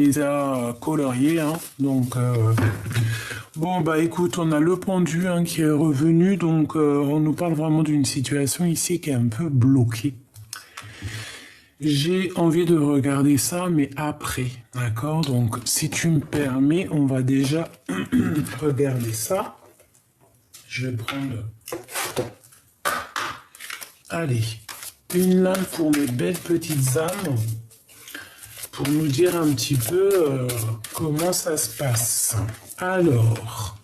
les a coloriés, hein. Donc, bon, bah écoute, on a le pendu hein, qui est revenu, donc on nous parle vraiment d'une situation ici qui est un peu bloquée. J'ai envie de regarder ça, mais après, d'accord? Donc, si tu me permets, on va déjà regarder ça. Je vais prendre... Allez, une lame pour mes belles petites âmes, pour nous dire un petit peu comment ça se passe. Alors,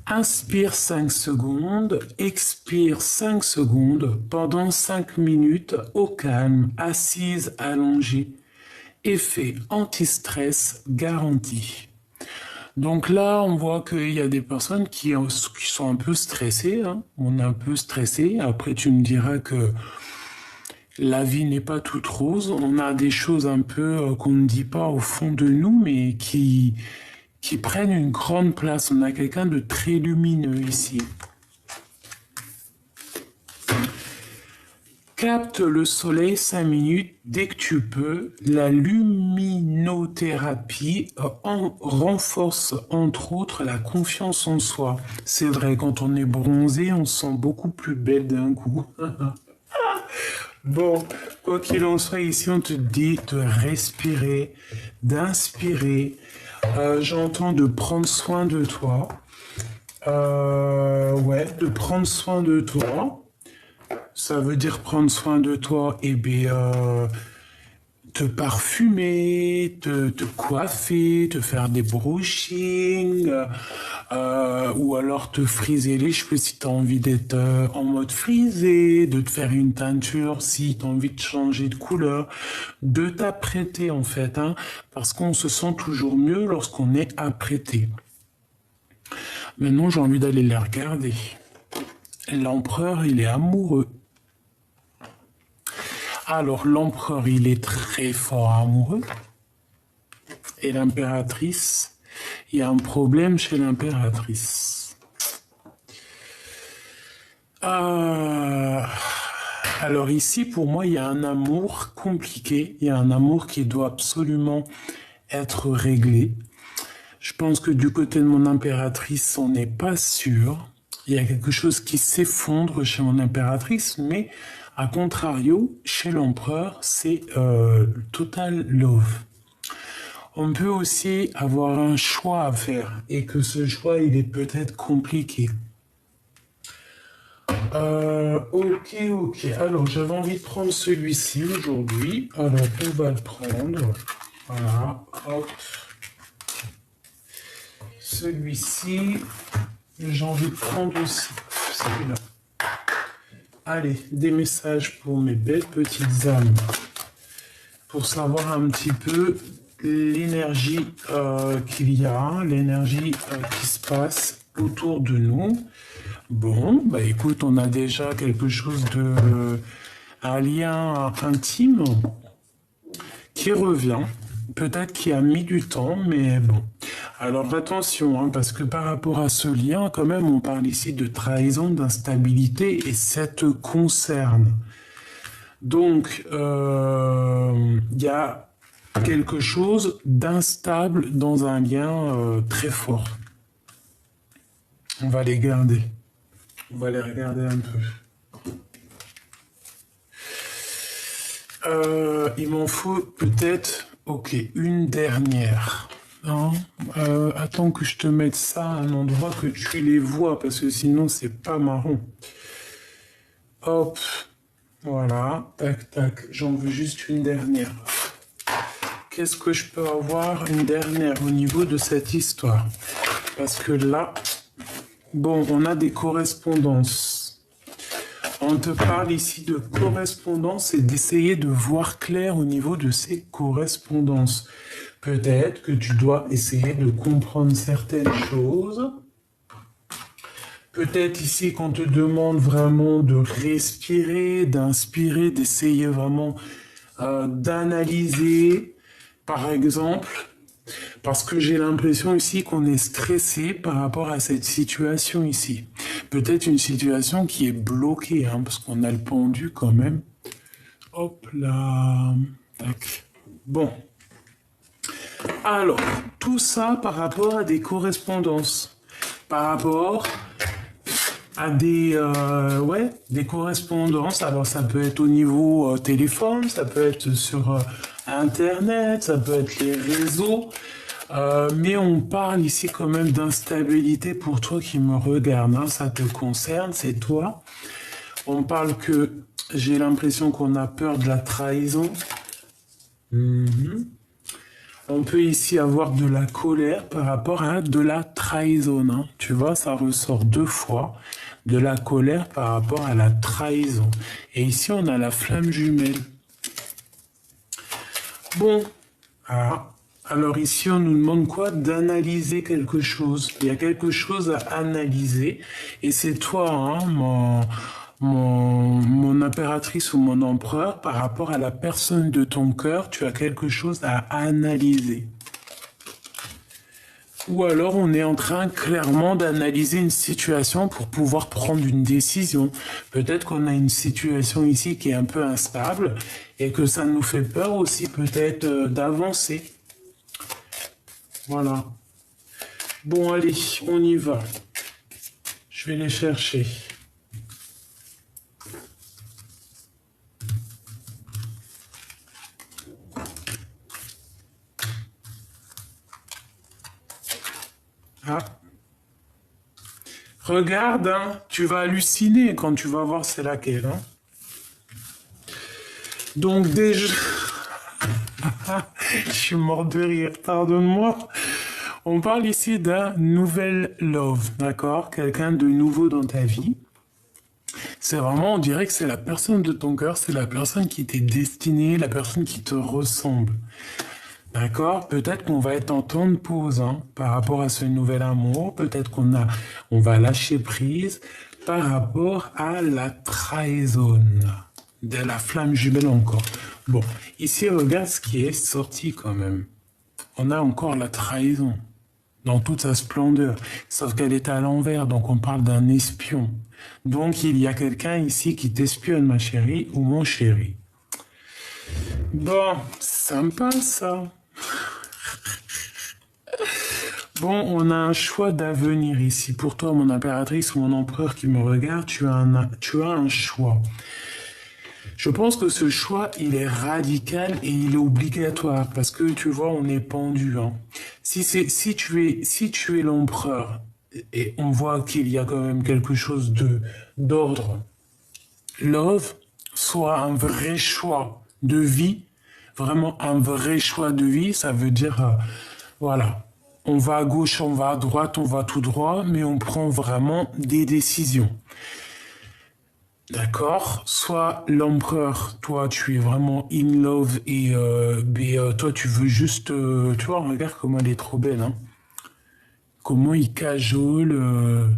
inspire 5 secondes, expire 5 secondes pendant 5 minutes au calme, assise, allongée. Effet anti-stress garanti. Donc là, on voit qu'il y a des personnes qui sont un peu stressées, hein. On est un peu stressé. Après, tu me diras que la vie n'est pas toute rose. On a des choses un peu qu'on ne dit pas au fond de nous, mais qui prennent une grande place. On a quelqu'un de très lumineux ici. Capte le soleil 5 minutes dès que tu peux. La luminothérapie renforce entre autres la confiance en soi. C'est vrai, quand on est bronzé, on se sent beaucoup plus belle d'un coup. Bon, quoi qu'il en soit, ici on te dit de respirer, d'inspirer. J'entends de prendre soin de toi. Ouais, de prendre soin de toi. Ça veut dire prendre soin de toi, et bien, te parfumer, te coiffer, te faire des brushings, ou alors te friser les cheveux si tu as envie d'être en mode frisé, de te faire une teinture si tu as envie de changer de couleur, de t'apprêter en fait, hein, parce qu'on se sent toujours mieux lorsqu'on est apprêté. Maintenant, j'ai envie d'aller les regarder. L'empereur, il est amoureux. Alors, l'empereur, il est très fort amoureux. Et l'impératrice, il y a un problème chez l'impératrice. Alors ici, pour moi, il y a un amour compliqué. Il y a un amour qui doit absolument être réglé. Je pense que du côté de mon impératrice, on n'est pas sûr. Il y a quelque chose qui s'effondre chez mon impératrice, mais à contrario, chez l'empereur, c'est total love. On peut aussi avoir un choix à faire et que ce choix, il est peut-être compliqué. Ok. Alors, j'avais envie de prendre celui-ci aujourd'hui. Alors, on va le prendre. Voilà, hop. Celui-ci, j'ai envie de prendre aussi celui-là. Allez, des messages pour mes belles petites âmes. Pour savoir un petit peu l'énergie qu'il y a, l'énergie qui se passe autour de nous. Bon, bah écoute, on a déjà quelque chose de... un lien intime qui revient. Peut-être qu'il a mis du temps, mais bon. Alors attention, hein, parce que par rapport à ce lien, quand même, on parle ici de trahison, d'instabilité, et ça te concerne. Donc, il y a quelque chose d'instable dans un lien très fort. On va les garder. On va les regarder un peu. Il m'en faut peut-être, ok, une dernière. Non, attends que je te mette ça à un endroit que tu les vois, parce que sinon c'est pas marrant. Hop, voilà, tac, j'en veux juste une dernière. Qu'est-ce que je peux avoir une dernière au niveau de cette histoire? Parce que là, bon, on a des correspondances. On te parle ici de correspondance et d'essayer de voir clair au niveau de ces correspondances. Peut-être que tu dois essayer de comprendre certaines choses. Peut-être ici qu'on te demande vraiment de respirer, d'inspirer, d'essayer vraiment d'analyser, par exemple, parce que j'ai l'impression ici qu'on est stressé par rapport à cette situation ici. Peut-être une situation qui est bloquée, hein, parce qu'on a le pendu quand même. Hop là, tac. Bon. Alors, tout ça par rapport à des correspondances, par rapport à des correspondances. Alors, ça peut être au niveau téléphone, ça peut être sur Internet, ça peut être les réseaux. Mais on parle ici quand même d'instabilité pour toi qui me regarde, hein, ça te concerne, c'est toi. On parle que j'ai l'impression qu'on a peur de la trahison. On peut ici avoir de la colère par rapport à de la trahison, hein. Tu vois, ça ressort 2 fois, de la colère par rapport à la trahison. Et ici, on a la flamme jumelle. Bon, alors ici, on nous demande quoi? D'analyser quelque chose. Il y a quelque chose à analyser. Et c'est toi, hein, mon impératrice ou mon empereur, par rapport à la personne de ton cœur, tu as quelque chose à analyser. Ou alors on est en train clairement d'analyser une situation pour pouvoir prendre une décision. Peut-être qu'on a une situation ici qui est un peu instable et que ça nous fait peur aussi peut-être d'avancer. Voilà. Bon, allez, on y va. Je vais les chercher. Ah. Regarde, hein, tu vas halluciner quand tu vas voir c'est laquelle. Hein. Donc déjà... Je suis mort de rire, pardonne-moi. On parle ici d'un nouvel love, d'accord? Quelqu'un de nouveau dans ta vie. C'est vraiment, on dirait que c'est la personne de ton cœur, c'est la personne qui t'est destinée, la personne qui te ressemble. D'accord? Peut-être qu'on va être en temps de pause hein, par rapport à ce nouvel amour. Peut-être on va lâcher prise par rapport à la trahison. De la flamme jumelle encore. Bon, ici, regarde ce qui est sorti quand même. On a encore la trahison dans toute sa splendeur. Sauf qu'elle est à l'envers, donc on parle d'un espion. Donc il y a quelqu'un ici qui t'espionne, ma chérie ou mon chéri. Bon, sympa ça. Bon, on a un choix d'avenir ici. Pour toi, mon impératrice ou mon empereur qui me regarde, tu as un choix. Je pense que ce choix, il est radical et il est obligatoire parce que tu vois, on est pendu. Hein. Si tu es l'empereur et on voit qu'il y a quand même quelque chose d'ordre, love, soit un vrai choix de vie, vraiment un vrai choix de vie, ça veut dire, voilà, on va à gauche, on va à droite, on va tout droit, mais on prend vraiment des décisions. D'accord? Soit l'empereur, toi, tu es vraiment in love et toi, tu veux juste... tu vois, regarde comment elle est trop belle. Hein? Comment il cajole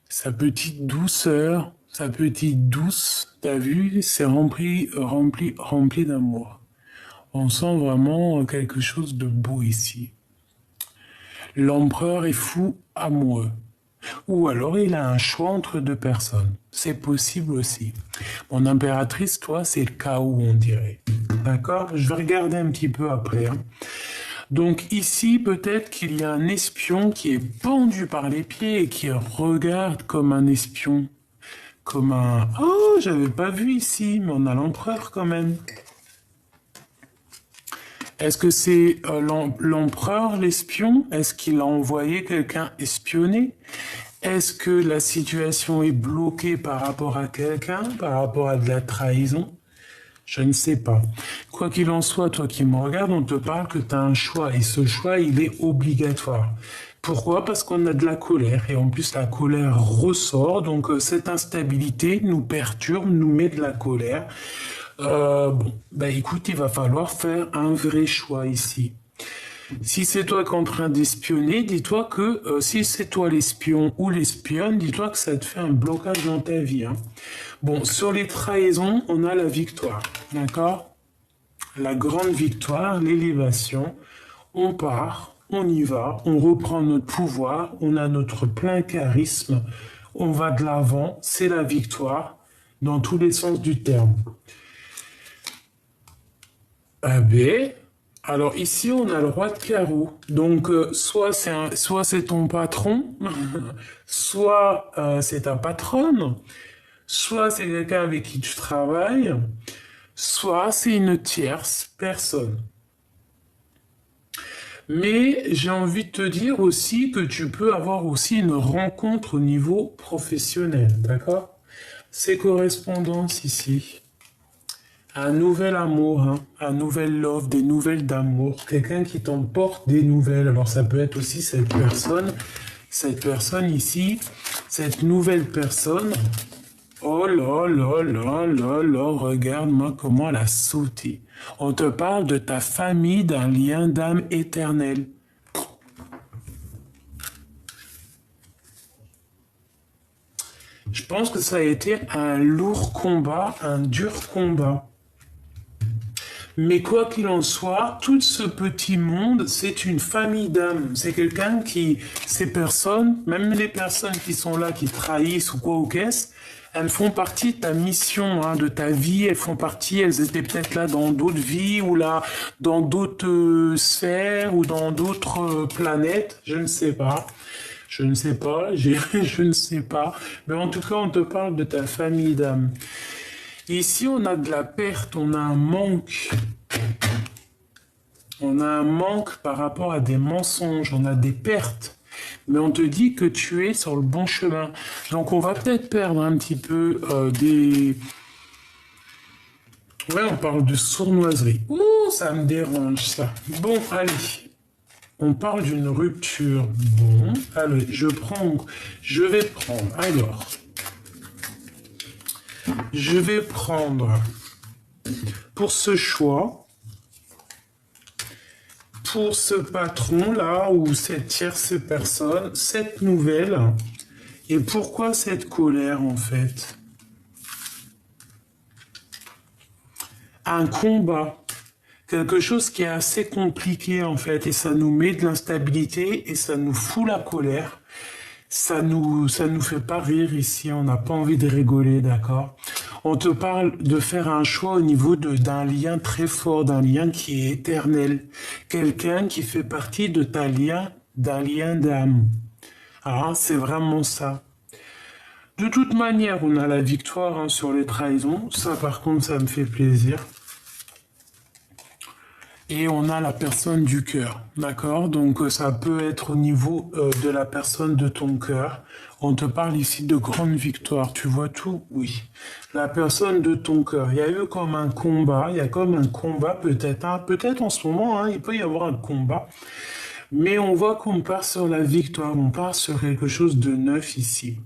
sa petite douceur, sa petite douce. T'as vu? C'est rempli d'amour. On sent vraiment quelque chose de beau ici. L'empereur est fou amoureux. Ou alors il a un choix entre 2 personnes. C'est possible aussi. Mon impératrice, toi, c'est le chaos, on dirait. D'accord? Je vais regarder un petit peu après. Hein. Donc ici, peut-être qu'il y a un espion qui est pendu par les pieds et qui regarde comme un espion. Comme un... Oh, j'avais pas vu ici, mais on a l'empereur quand même. Est-ce que c'est l'empereur, l'espion? Est-ce qu'il a envoyé quelqu'un espionner? Est-ce que la situation est bloquée par rapport à quelqu'un, par rapport à de la trahison? Je ne sais pas. Quoi qu'il en soit, toi qui me regardes, on te parle que tu as un choix et ce choix, il est obligatoire. Pourquoi? Parce qu'on a de la colère et en plus la colère ressort, donc cette instabilité nous perturbe, nous met de la colère. Bon, bah écoute, il va falloir faire un vrai choix ici. Si c'est toi qui es en train d'espionner, dis-toi que si c'est toi l'espion ou l'espionne, dis-toi que ça te fait un blocage dans ta vie. Hein. Bon, sur les trahisons, on a la victoire, d'accord? La grande victoire, l'élévation. On part, on y va, on reprend notre pouvoir, on a notre plein charisme, on va de l'avant, c'est la victoire dans tous les sens du terme. Ah ben, Alors ici, on a le roi de carreau. Donc, soit c'est ton patron, soit c'est ta patronne, soit c'est quelqu'un avec qui tu travailles, soit c'est une tierce personne. Mais j'ai envie de te dire aussi que tu peux avoir aussi une rencontre au niveau professionnel, d'accord? Ces correspondances ici. Un nouvel amour, hein, un nouvel love, des nouvelles d'amour, quelqu'un qui t'emporte des nouvelles. Alors ça peut être aussi cette personne ici, cette nouvelle personne. Oh là là là là là, regarde-moi comment elle a sauté. On te parle de ta famille, d'un lien d'âme éternel. Je pense que ça a été un lourd combat, un dur combat. Mais quoi qu'il en soit, tout ce petit monde, c'est une famille d'âmes. C'est quelqu'un qui, ces personnes, même les personnes qui sont là, qui trahissent ou quoi ou qu'est-ce, elles font partie de ta mission, hein, de ta vie. Elles font partie, elles étaient peut-être là dans d'autres vies ou là dans d'autres sphères ou dans d'autres planètes. Je ne sais pas. Je ne sais pas. Je ne sais pas. Mais en tout cas, on te parle de ta famille d'âmes. Ici, on a de la perte, on a un manque. On a un manque par rapport à des mensonges, on a des pertes. Mais on te dit que tu es sur le bon chemin. Donc on va peut-être perdre un petit peu des... Ouais, on parle de sournoiserie. Ouh, ça me dérange ça. Bon, allez. On parle d'une rupture. Bon, allez, je vais prendre. Alors, je vais prendre pour ce choix, pour ce patron-là, ou cette tierce personne, cette nouvelle. Et pourquoi cette colère, en fait? Un combat. Quelque chose qui est assez compliqué, en fait. Et ça nous met de l'instabilité et ça nous fout la colère. Ça nous fait pas rire ici. On n'a pas envie de rigoler, d'accord? On te parle de faire un choix au niveau d'un lien très fort, d'un lien qui est éternel. Quelqu'un qui fait partie de d'un lien d'âme. Ah, c'est vraiment ça. De toute manière, on a la victoire hein, sur les trahisons. Ça, par contre, ça me fait plaisir. Et on a la personne du cœur, d'accord? Donc ça peut être au niveau de la personne de ton cœur. On te parle ici de grande victoire, tu vois tout? Oui. La personne de ton cœur. Il y a eu comme un combat, il y a comme un combat peut-être, hein, peut-être en ce moment, hein, il peut y avoir un combat. Mais on voit qu'on part sur la victoire, on part sur quelque chose de neuf ici.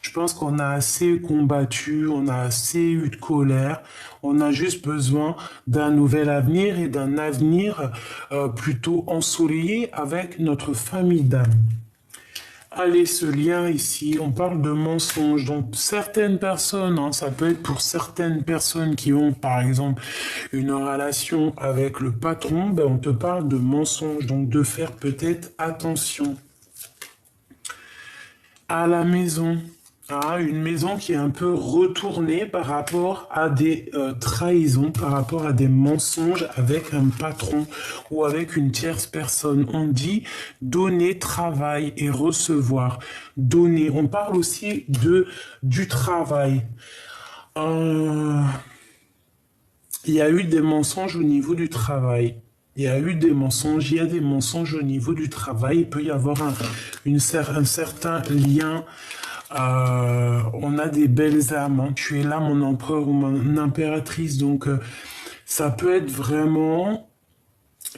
Je pense qu'on a assez combattu, on a assez eu de colère, on a juste besoin d'un nouvel avenir et d'un avenir plutôt ensoleillé avec notre famille d'âme. Allez, ce lien ici, on parle de mensonges. Donc, certaines personnes, hein, ça peut être pour certaines personnes qui ont, par exemple, une relation avec le patron, ben, on te parle de mensonges. Donc, de faire peut-être attention. À la maison. Ah, une maison qui est un peu retournée par rapport à des trahisons, par rapport à des mensonges avec un patron ou avec une tierce personne. On dit donner, travail et recevoir. Donner. On parle aussi du travail. Il y a eu des mensonges au niveau du travail. Il y a eu des mensonges, il y a des mensonges au niveau du travail. Il peut y avoir un certain lien. On a des belles âmes, hein. Tu es là mon empereur ou mon impératrice, donc ça peut être vraiment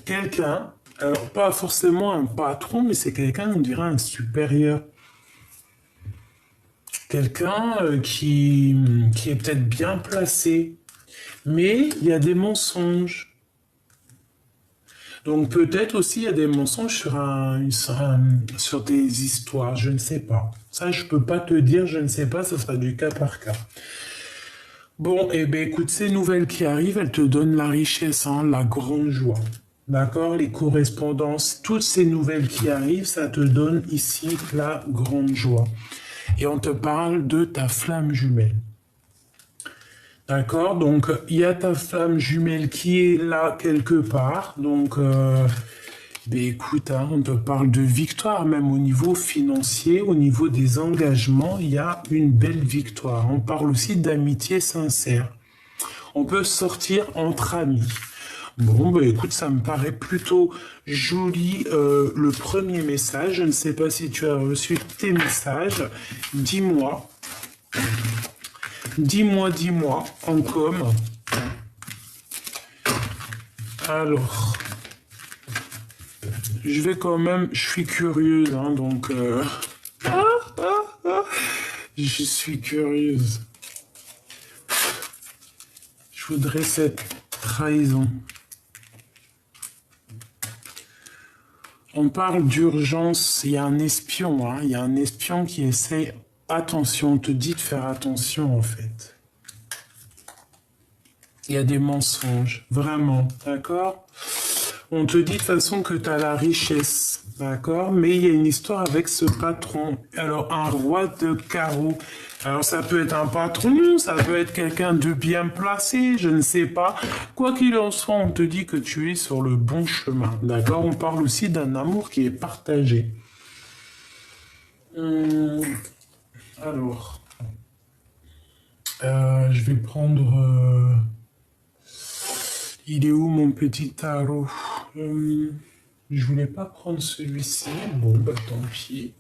quelqu'un, alors pas forcément un patron, mais c'est quelqu'un, on dirait un supérieur. Quelqu'un qui est peut-être bien placé, mais il y a des mensonges. Donc peut-être aussi il y a des mensonges sur des histoires, je ne sais pas. Ça, je peux pas te dire, je ne sais pas, ce sera du cas par cas. Bon, eh bien écoute, ces nouvelles qui arrivent, elles te donnent la richesse, hein, la grande joie. D'accord? Les correspondances, toutes ces nouvelles qui arrivent, ça te donne ici la grande joie. Et on te parle de ta flamme jumelle. D'accord, donc il y a ta flamme jumelle qui est là quelque part. Donc, ben écoute, hein, on te parle de victoire, même au niveau financier, au niveau des engagements, il y a une belle victoire. On parle aussi d'amitié sincère. On peut sortir entre amis. Bon, ben écoute, ça me paraît plutôt joli le premier message. Je ne sais pas si tu as reçu tes messages. Dis-moi. Dis-moi, en com. Alors, je vais quand même, je suis curieuse, hein, donc je suis curieuse. Je voudrais cette trahison. On parle d'urgence, il y a un espion, hein, il y a un espion qui essaie. Attention, on te dit de faire attention en fait. Il y a des mensonges, vraiment, d'accord? On te dit de toute façon que tu as la richesse, d'accord? Mais il y a une histoire avec ce patron. Alors, un roi de carreau. Alors, ça peut être un patron, ça peut être quelqu'un de bien placé, je ne sais pas. Quoi qu'il en soit, on te dit que tu es sur le bon chemin, d'accord? On parle aussi d'un amour qui est partagé. Alors, je vais prendre... il est où mon petit tarot? Je voulais pas prendre celui-ci. Bon, bah tant pis.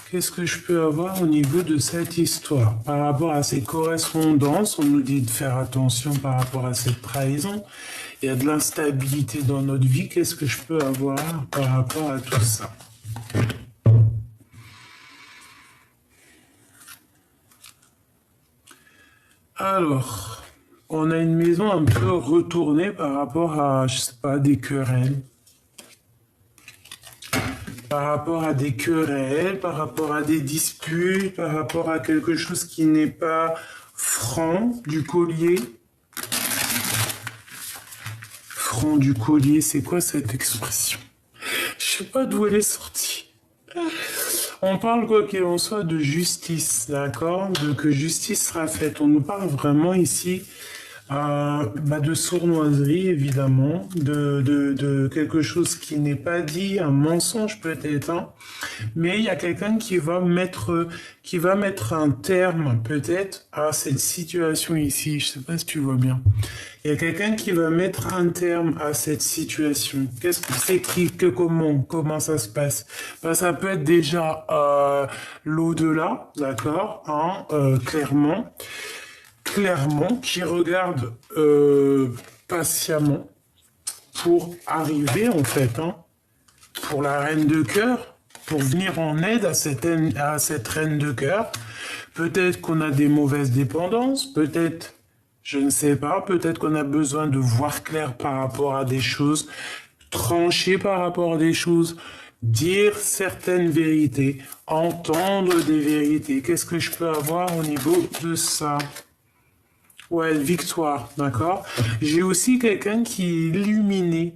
Qu'est-ce que je peux avoir au niveau de cette histoire? Par rapport à ces correspondances, on nous dit de faire attention par rapport à cette trahison. Il y a de l'instabilité dans notre vie. Qu'est-ce que je peux avoir par rapport à tout ça? Alors, on a une maison un peu retournée par rapport à, je sais pas, des querelles. Par rapport à des querelles, par rapport à des disputes, par rapport à quelque chose qui n'est pas franc du collier. Franc du collier, c'est quoi cette expression? Je sais pas d'où elle est sortie. On parle quoi qu'il en soit de justice, d'accord? De que justice sera faite. On nous parle vraiment ici de sournoiserie, évidemment, de quelque chose qui n'est pas dit, un mensonge peut-être, hein. Mais il y a quelqu'un qui va mettre un terme peut-être à cette situation ici. Je sais pas si tu vois bien. Il y a quelqu'un qui va mettre un terme à cette situation. Qu'est-ce que c'est comment ça se passe? Ben, ça peut être déjà l'au-delà, d'accord, hein, clairement, qui regarde patiemment pour arriver en fait, hein, pour la reine de cœur, pour venir en aide à cette reine de cœur. Peut-être qu'on a des mauvaises dépendances, peut-être, je ne sais pas, peut-être qu'on a besoin de voir clair par rapport à des choses, trancher par rapport à des choses, dire certaines vérités, entendre des vérités. Qu'est-ce que je peux avoir au niveau de ça? Ouais, victoire, d'accord. J'ai aussi quelqu'un qui est illuminé.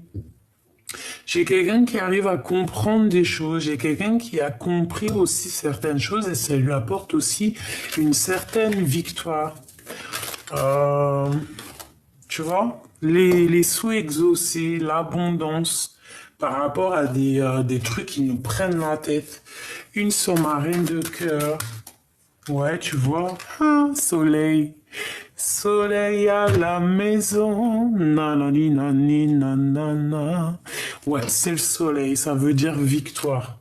J'ai quelqu'un qui arrive à comprendre des choses. J'ai quelqu'un qui a compris aussi certaines choses et ça lui apporte aussi une certaine victoire. Tu vois, les souhaits exaucés, l'abondance par rapport à des trucs qui nous prennent la tête. Une sur ma reine de cœur. Ouais, tu vois, soleil. Soleil à la maison, nanani nani nanana. Ouais, c'est le soleil, ça veut dire victoire.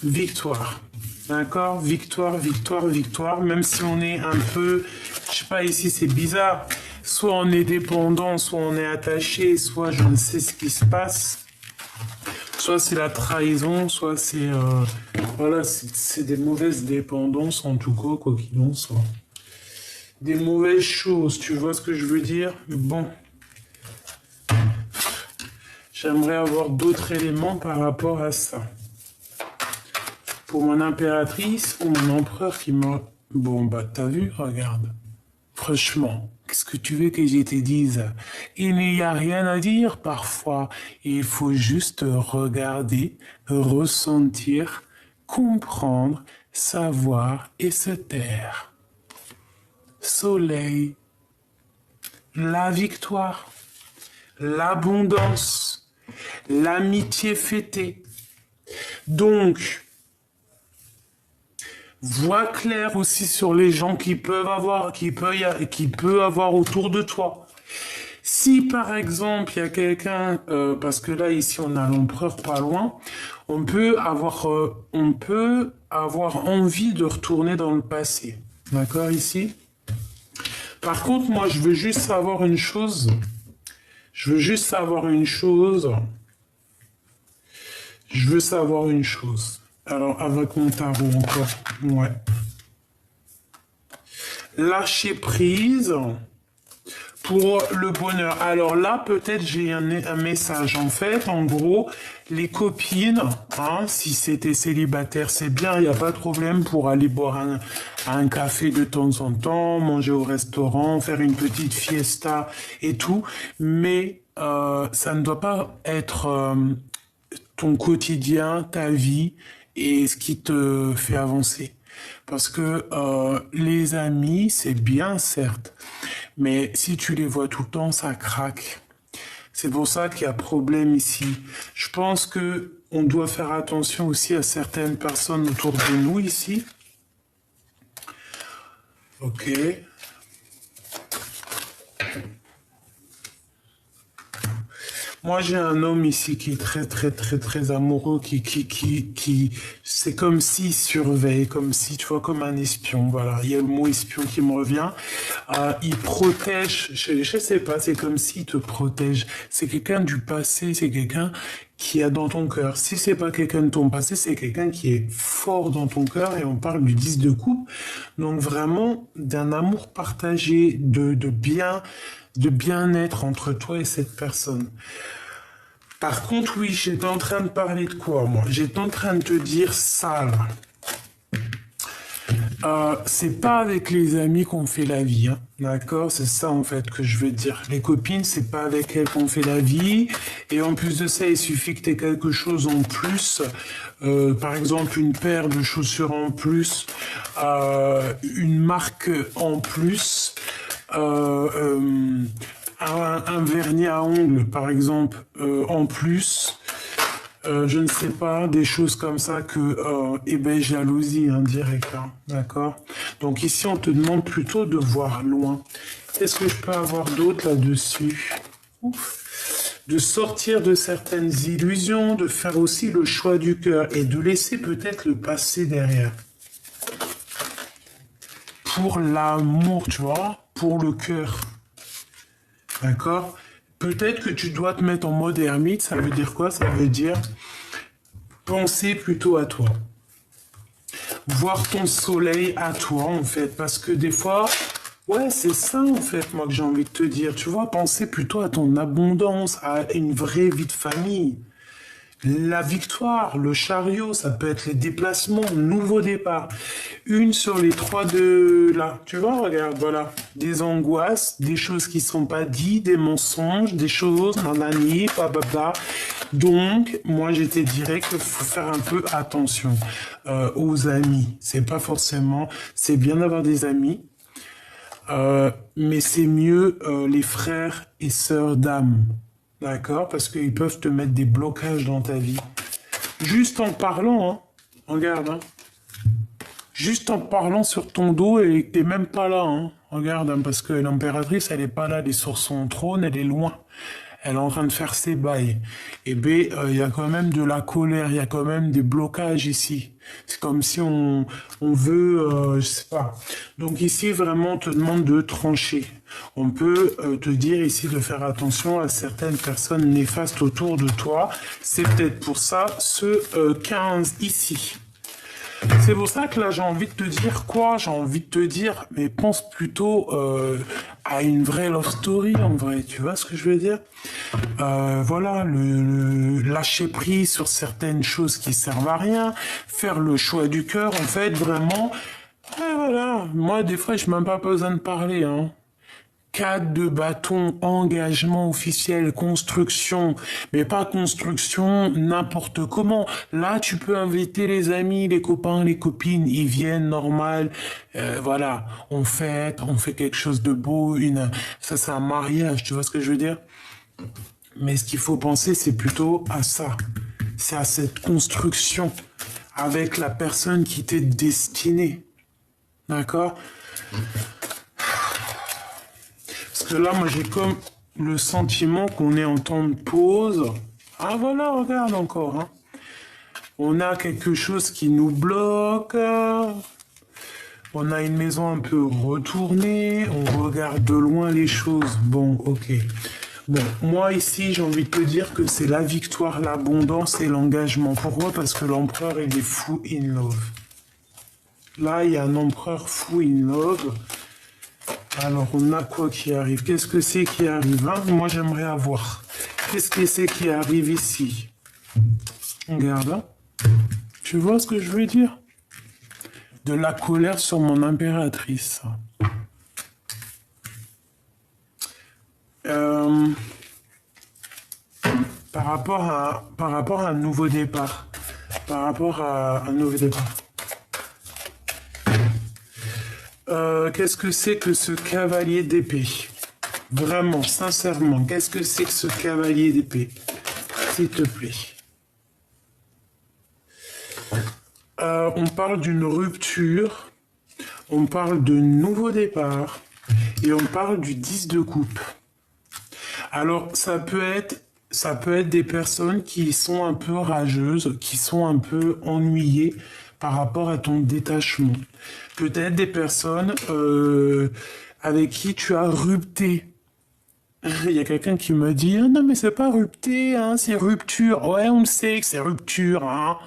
Victoire, d'accord? Victoire, victoire, victoire, même si on est un peu, je sais pas, ici c'est bizarre. Soit on est dépendant, soit on est attaché, soit je ne sais ce qui se passe. Soit c'est la trahison, soit c'est voilà, c'est des mauvaises dépendances en tout cas, quoi qu'il en soit. Des mauvaises choses, tu vois ce que je veux dire? Bon. J'aimerais avoir d'autres éléments par rapport à ça. Pour mon impératrice ou mon empereur qui m'a... Bon, bah t'as vu, regarde. Franchement, qu'est-ce que tu veux que je te dise? Il n'y a rien à dire parfois. Il faut juste regarder, ressentir, comprendre, savoir et se taire. Soleil, la victoire, l'abondance, l'amitié fêtée. Donc, vois clair aussi sur les gens qui peut avoir autour de toi. Si par exemple il y a quelqu'un, parce que là ici on a l'empereur pas loin, on peut avoir envie de retourner dans le passé. D'accord ici? Par contre, moi je veux juste savoir une chose. Je veux savoir une chose. Alors, avec mon tarot encore. Ouais. Lâcher prise pour le bonheur. Alors là, peut-être j'ai un message. En fait, en gros, les copines, hein, si c'était célibataire, c'est bien, il n'y a pas de problème pour aller boire un café de temps en temps, manger au restaurant, faire une petite fiesta et tout. Mais ça ne doit pas être ton quotidien, ta vie et ce qui te fait avancer. Parce que les amis, c'est bien certes, mais si tu les vois tout le temps, ça craque. C'est pour ça qu'il y a problème ici. Je pense que on doit faire attention aussi à certaines personnes autour de nous ici. Ok. Moi, j'ai un homme ici qui est très amoureux, qui, c'est comme s'il surveille, comme si, tu vois, comme un espion, voilà. Il y a le mot espion qui me revient. Il protège, je sais pas, c'est comme s'il te protège. C'est quelqu'un du passé, c'est quelqu'un qui a dans ton cœur. Si c'est pas quelqu'un de ton passé, c'est quelqu'un qui est fort dans ton cœur et on parle du 10 de coupe. Donc vraiment, d'un amour partagé, de bien-être entre toi et cette personne. Par contre, oui, j'étais en train de parler de quoi, moi? J'étais en train de te dire ça, là. C'est pas avec les amis qu'on fait la vie, hein. D'accord? C'est ça, en fait, que je veux dire. Les copines, c'est pas avec elles qu'on fait la vie. Et en plus de ça, il suffit que tu aies quelque chose en plus. Par exemple, une paire de chaussures en plus. Une marque en plus. Un vernis à ongles, par exemple, en plus. Je ne sais pas, des choses comme ça que, jalousie, hein, direct, hein, d'accord? Donc ici, on te demande plutôt de voir loin. Qu'est-ce que je peux avoir d'autre là-dessus? De sortir de certaines illusions, de faire aussi le choix du cœur et de laisser peut-être le passé derrière. Pour l'amour, tu vois, pour le cœur. D'accord? Peut-être que tu dois te mettre en mode ermite, ça veut dire quoi? Ça veut dire penser plutôt à toi. Voir ton soleil à toi, en fait, parce que des fois, ouais, c'est ça, en fait, moi, que j'ai envie de te dire. Tu vois, penser plutôt à ton abondance, à une vraie vie de famille. La victoire, le chariot, ça peut être les déplacements, nouveau départ. Une sur les 3 de là. Tu vois, regarde, voilà. Des angoisses, des choses qui sont pas dites, des mensonges, des choses, nanani, bababa. Donc, moi, je te dirais qu'il faut faire un peu attention aux amis. C'est pas forcément... C'est bien d'avoir des amis, mais c'est mieux les frères et sœurs d'âme. D'accord? Parce qu'ils peuvent te mettre des blocages dans ta vie. Juste en parlant, hein. Regarde, hein. Juste en parlant sur ton dos, et t'es même pas là, hein. Regarde, hein, parce que l'impératrice, elle est pas là, elle est sur son trône, elle est loin. Elle est en train de faire ses bails. Et ben, il y a quand même de la colère, il y a quand même des blocages ici. C'est comme si on veut, je sais pas. Donc ici, vraiment, on te demande de trancher. On peut te dire ici de faire attention à certaines personnes néfastes autour de toi. C'est peut-être pour ça ce 15 ici. C'est pour ça que là, j'ai envie de te dire quoi? J'ai envie de te dire, mais pense plutôt à une vraie love story, en vrai. Tu vois ce que je veux dire? Voilà, le lâcher prise sur certaines choses qui servent à rien, faire le choix du cœur, en fait, vraiment Et voilà, moi des fois je n'ai même pas besoin de parler, hein. 4 de bâton, engagement officiel, construction, mais pas construction n'importe comment. Là, tu peux inviter les amis, les copains, les copines, ils viennent normal. Voilà, on fait quelque chose de beau. Ça, c'est un mariage, tu vois ce que je veux dire? Mais ce qu'il faut penser, c'est plutôt à ça. C'est à cette construction avec la personne qui t'est destinée. D'accord? Parce que là, moi, j'ai comme le sentiment qu'on est en temps de pause. Ah voilà, regarde encore, hein. On a quelque chose qui nous bloque. On a une maison un peu retournée. On regarde de loin les choses. Bon, ok. Bon, moi ici, j'ai envie de te dire que c'est la victoire, l'abondance et l'engagement. Pourquoi? Parce que l'empereur, il est fou in love. Là, il y a un empereur fou in love. Alors, on a quoi qui arrive? Qu'est-ce que c'est qui arrive, hein? Moi, j'aimerais avoir. Qu'est-ce que c'est qui arrive ici? Regarde, hein? Tu vois ce que je veux dire? De la colère sur mon impératrice. Euh, par rapport à un nouveau départ. Par rapport à un nouveau départ. Qu'est-ce que c'est que ce cavalier d'épée? Vraiment, sincèrement, qu'est-ce que c'est que ce cavalier d'épée? S'il te plaît. On parle d'une rupture, on parle de nouveau départ et on parle du 10 de coupe. Alors, ça peut être des personnes qui sont un peu rageuses, qui sont un peu ennuyées par rapport à ton détachement. Peut-être des personnes avec qui tu as rupté. Il y a quelqu'un qui me dit ah non mais c'est pas rupté, hein, c'est rupture. Ouais, on le sait que c'est rupture, hein.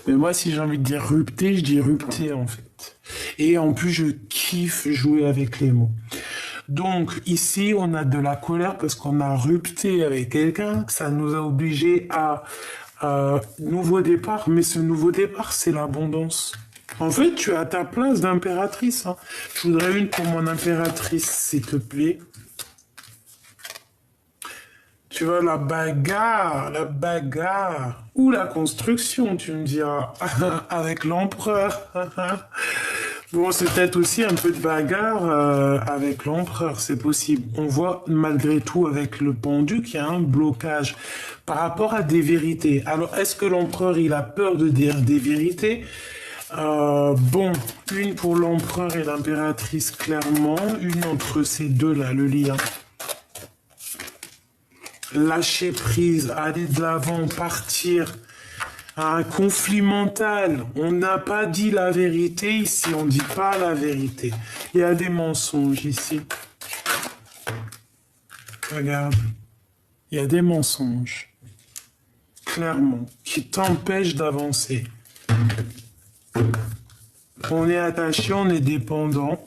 Mais moi, si j'ai envie de dire rupté, je dis rupté en fait. Et en plus, je kiffe jouer avec les mots. Donc ici, on a de la colère parce qu'on a rupté avec quelqu'un, ça nous a obligés à nouveau départ, mais ce nouveau départ, c'est l'abondance. En fait, tu es à ta place d'impératrice, hein. Je voudrais une pour mon impératrice, s'il te plaît. Tu vois, la bagarre, ou la construction, tu me diras, avec l'empereur. Bon, c'est peut-être aussi un peu de bagarre avec l'empereur, c'est possible. On voit malgré tout avec le pendu qu'il y a un blocage par rapport à des vérités. Alors, est-ce que l'empereur, il a peur de dire des vérités? Bon, une pour l'empereur et l'impératrice, clairement. Une entre ces deux-là, le lien. Lâcher prise, aller de l'avant, partir. Un conflit mental. On n'a pas dit la vérité ici, on ne dit pas la vérité. Il y a des mensonges ici. Regarde. Il y a des mensonges. Clairement. Qui t'empêchent d'avancer. On est attaché, on est dépendant.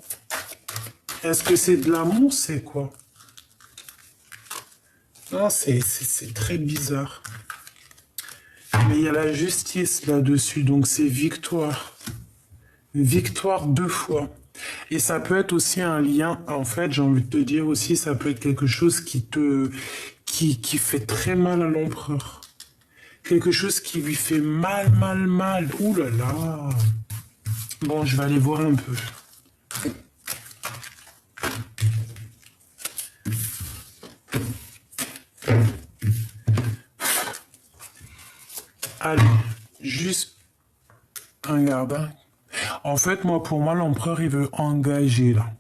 Est-ce que c'est de l'amour, c'est quoi? Non, c'est très bizarre. Mais il y a la justice là-dessus, donc c'est victoire. Victoire 2 fois. Et ça peut être aussi un lien, en fait, j'ai envie de te dire aussi, ça peut être quelque chose qui fait très mal à l'empereur. Quelque chose qui lui fait mal, mal, mal. Ouh là là. Bon, je vais aller voir un peu. Allez, juste regarde, hein. En fait, pour moi, l'empereur, il veut engager, là.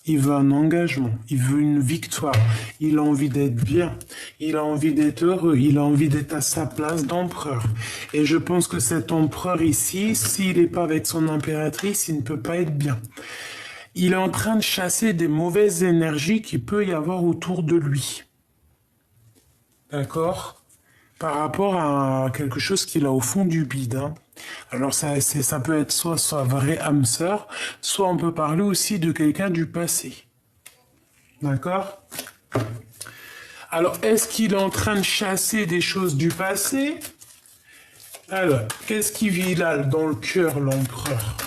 Il veut un engagement, il veut une victoire, il a envie d'être bien, il a envie d'être heureux, il a envie d'être à sa place d'empereur. Et je pense que cet empereur ici, s'il n'est pas avec son impératrice, il ne peut pas être bien. Il est en train de chasser des mauvaises énergies qu'il peut y avoir autour de lui. D'accord? Par rapport à quelque chose qu'il a au fond du bide, hein. Alors ça peut être soit vrai âme sœur, soit on peut parler aussi de quelqu'un du passé. D'accord? Alors est-ce qu'il est en train de chasser des choses du passé? Alors, qu'est-ce qui vit là dans le cœur, l'empereur?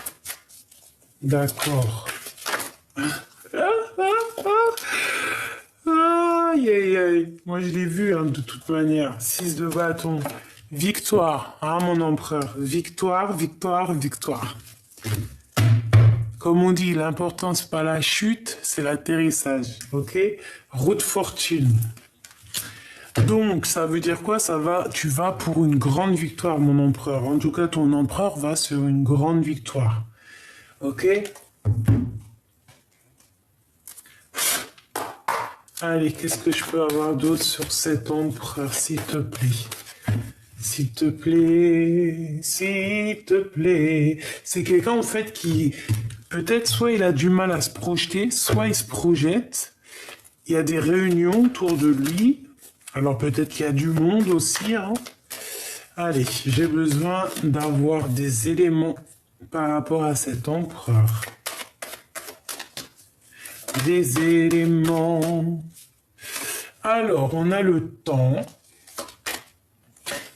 D'accord. Aïe, aïe, aïe. Moi, je l'ai vu, hein, de toute manière. 6 de bâton. Victoire, hein, mon empereur. Victoire, victoire, victoire. Comme on dit, l'important, c'est pas la chute, c'est l'atterrissage. Ok? Route fortune. Donc, ça veut dire quoi? Tu vas pour une grande victoire, mon empereur. En tout cas, ton empereur va sur une grande victoire. Ok? Allez, qu'est-ce que je peux avoir d'autre sur cet empereur, s'il te plaît? S'il te plaît, s'il te plaît. C'est quelqu'un, en fait, qui, peut-être, soit il a du mal à se projeter, soit il se projette. Il y a des réunions autour de lui. Alors, peut-être qu'il y a du monde aussi, hein. Allez, j'ai besoin d'avoir des éléments par rapport à cet empereur. Des éléments. Alors, on a le temps.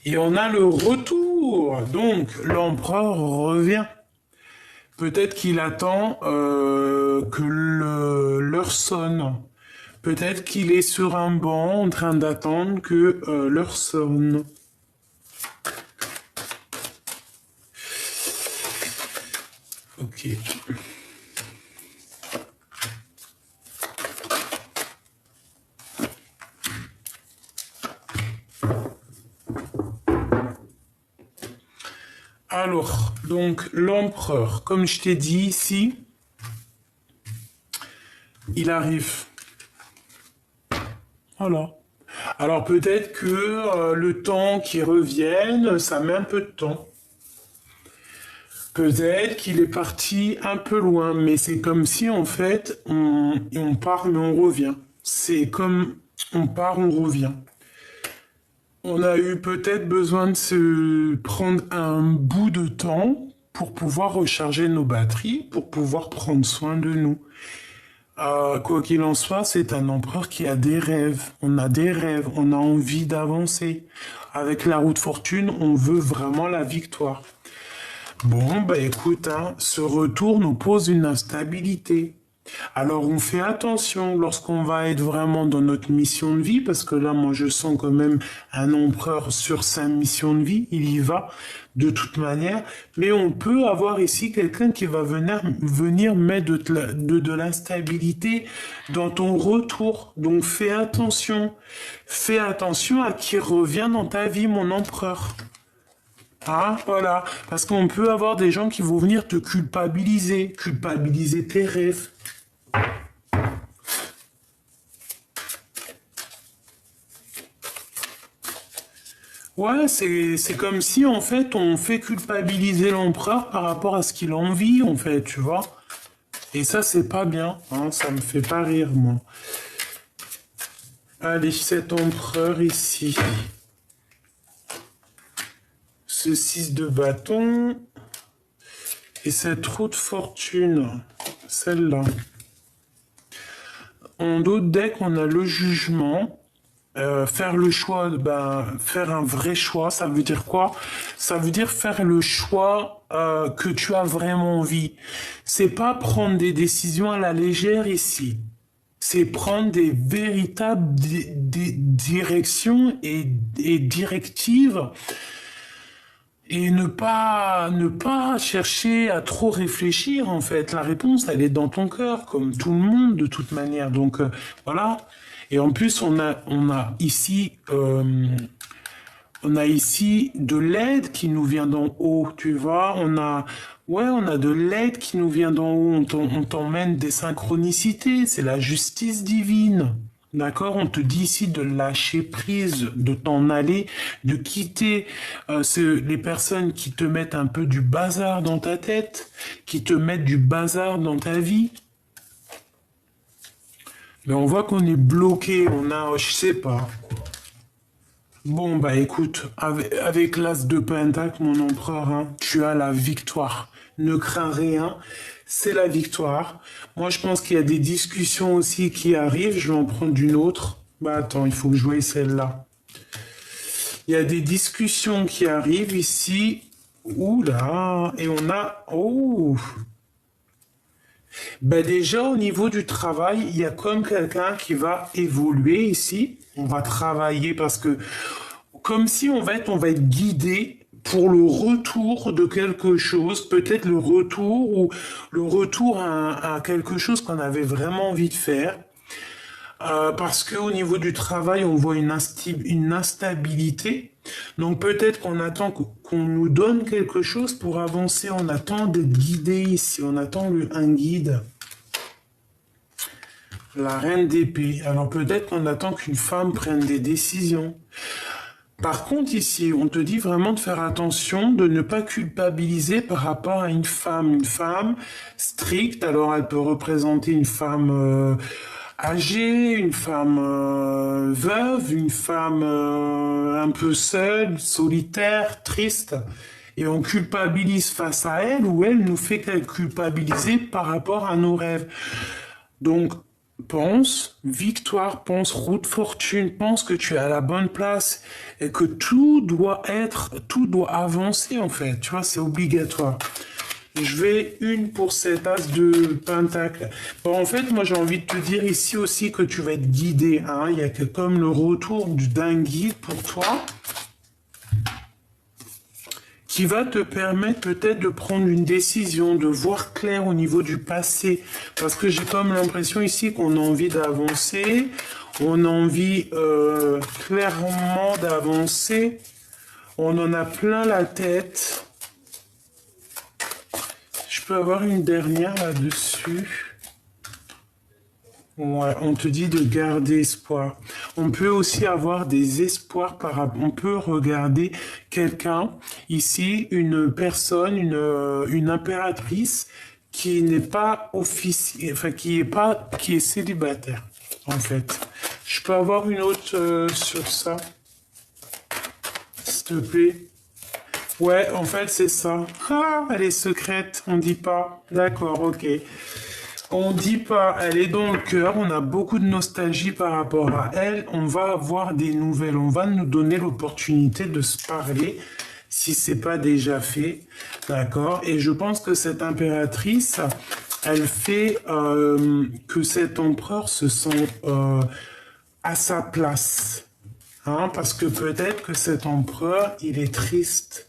Et on a le retour. Donc, l'empereur revient. Peut-être qu'il attend que l'heure sonne. Peut-être qu'il est sur un banc en train d'attendre que l'heure sonne. Ok. Alors, donc, l'empereur, comme je t'ai dit ici, il arrive. Voilà. Alors, peut-être que le temps qui revienne, ça met un peu de temps. Peut-être qu'il est parti un peu loin, mais c'est comme si, en fait, on part, mais on revient. C'est comme on part, on revient. On a eu peut-être besoin de se prendre un bout de temps pour pouvoir recharger nos batteries, pour pouvoir prendre soin de nous. Quoi qu'il en soit, c'est un empereur qui a des rêves. On a des rêves, on a envie d'avancer. Avec la route fortune, on veut vraiment la victoire. Bon, bah écoute, hein, ce retour nous pose une instabilité. Alors on fait attention lorsqu'on va être vraiment dans notre mission de vie, parce que là, moi, je sens quand même un empereur sur sa mission de vie, il y va de toute manière, mais on peut avoir ici quelqu'un qui va venir mettre de l'instabilité dans ton retour. Donc fais attention à qui revient dans ta vie, mon empereur. Ah, voilà, parce qu'on peut avoir des gens qui vont venir te culpabiliser tes rêves. Ouais, c'est comme si, en fait, on fait culpabiliser l'empereur par rapport à ce qu'il a envie, en fait, tu vois. Et ça, c'est pas bien, hein, ça me fait pas rire, moi. Allez, cet empereur ici. Ce 6 de bâton. Et cette roue de fortune, celle-là. En d'autres decks, on a le jugement. Faire le choix, faire un vrai choix, ça veut dire quoi? Ça veut dire faire le choix que tu as vraiment envie. C'est pas prendre des décisions à la légère ici. C'est prendre des véritables directions et directives et ne pas chercher à trop réfléchir, en fait. La réponse, elle est dans ton cœur, comme tout le monde, de toute manière. Donc, voilà. Et en plus, on a ici de l'aide qui nous vient d'en haut, tu vois. On a de l'aide qui nous vient d'en haut. On t'emmène des synchronicités. C'est la justice divine. D'accord? On te dit ici de lâcher prise, de t'en aller, de quitter les personnes qui te mettent un peu du bazar dans ta tête, qui te mettent du bazar dans ta vie. Mais on voit qu'on est bloqué, je sais pas. Bon, bah écoute, avec l'as de pentacle, mon empereur, hein, tu as la victoire. Ne crains rien, c'est la victoire. Moi, je pense qu'il y a des discussions aussi qui arrivent. Je vais en prendre une autre. Bah attends, il faut que je voie celle-là. Il y a des discussions qui arrivent ici. Ouh là, et on a... Oh, ben déjà, au niveau du travail, il y a comme quelqu'un qui va évoluer ici. On va travailler parce que, comme si on va être guidé pour le retour de quelque chose, peut-être le retour ou le retour à quelque chose qu'on avait vraiment envie de faire. Parce qu'au niveau du travail, on voit une instabilité. Donc peut-être qu'on attend qu'on nous donne quelque chose pour avancer. On attend d'être guidé ici. On attend un guide. La reine d'épée. Alors peut-être qu'on attend qu'une femme prenne des décisions. Par contre, ici, on te dit vraiment de faire attention, de ne pas culpabiliser par rapport à une femme. Une femme stricte, alors elle peut représenter une femme âgée, une femme veuve, une femme un peu seule, solitaire, triste. Et on culpabilise face à elle ou elle nous fait culpabiliser par rapport à nos rêves. Donc, pense victoire, pense route fortune, pense que tu es à la bonne place et que tout doit avancer en fait. Tu vois, c'est obligatoire. Je vais une pour cet as de pentacle. Bon, en fait, moi j'ai envie de te dire ici aussi que tu vas être guidé. Hein. Il y a que comme le retour d'un guide pour toi qui va te permettre peut-être de prendre une décision, de voir clair au niveau du passé. Parce que j'ai comme l'impression ici qu'on a envie d'avancer, on a envie clairement d'avancer, on en a plein la tête. Je peux avoir une dernière là-dessus. Ouais, on te dit de garder espoir. On peut aussi avoir des espoirs on peut regarder quelqu'un, ici, une personne, une impératrice qui n'est pas officielle, enfin, qui est célibataire, en fait. Je peux avoir une autre sur ça, s'il te plaît. Ouais, en fait, c'est ça. Ah, elle est secrète, on dit pas. D'accord, ok. On dit pas, elle est dans le cœur, on a beaucoup de nostalgie par rapport à elle, on va avoir des nouvelles, on va nous donner l'opportunité de se parler, si c'est pas déjà fait, d'accord? Et je pense que cette impératrice, elle fait que cet empereur se sent à sa place, hein, parce que peut-être que cet empereur, il est triste.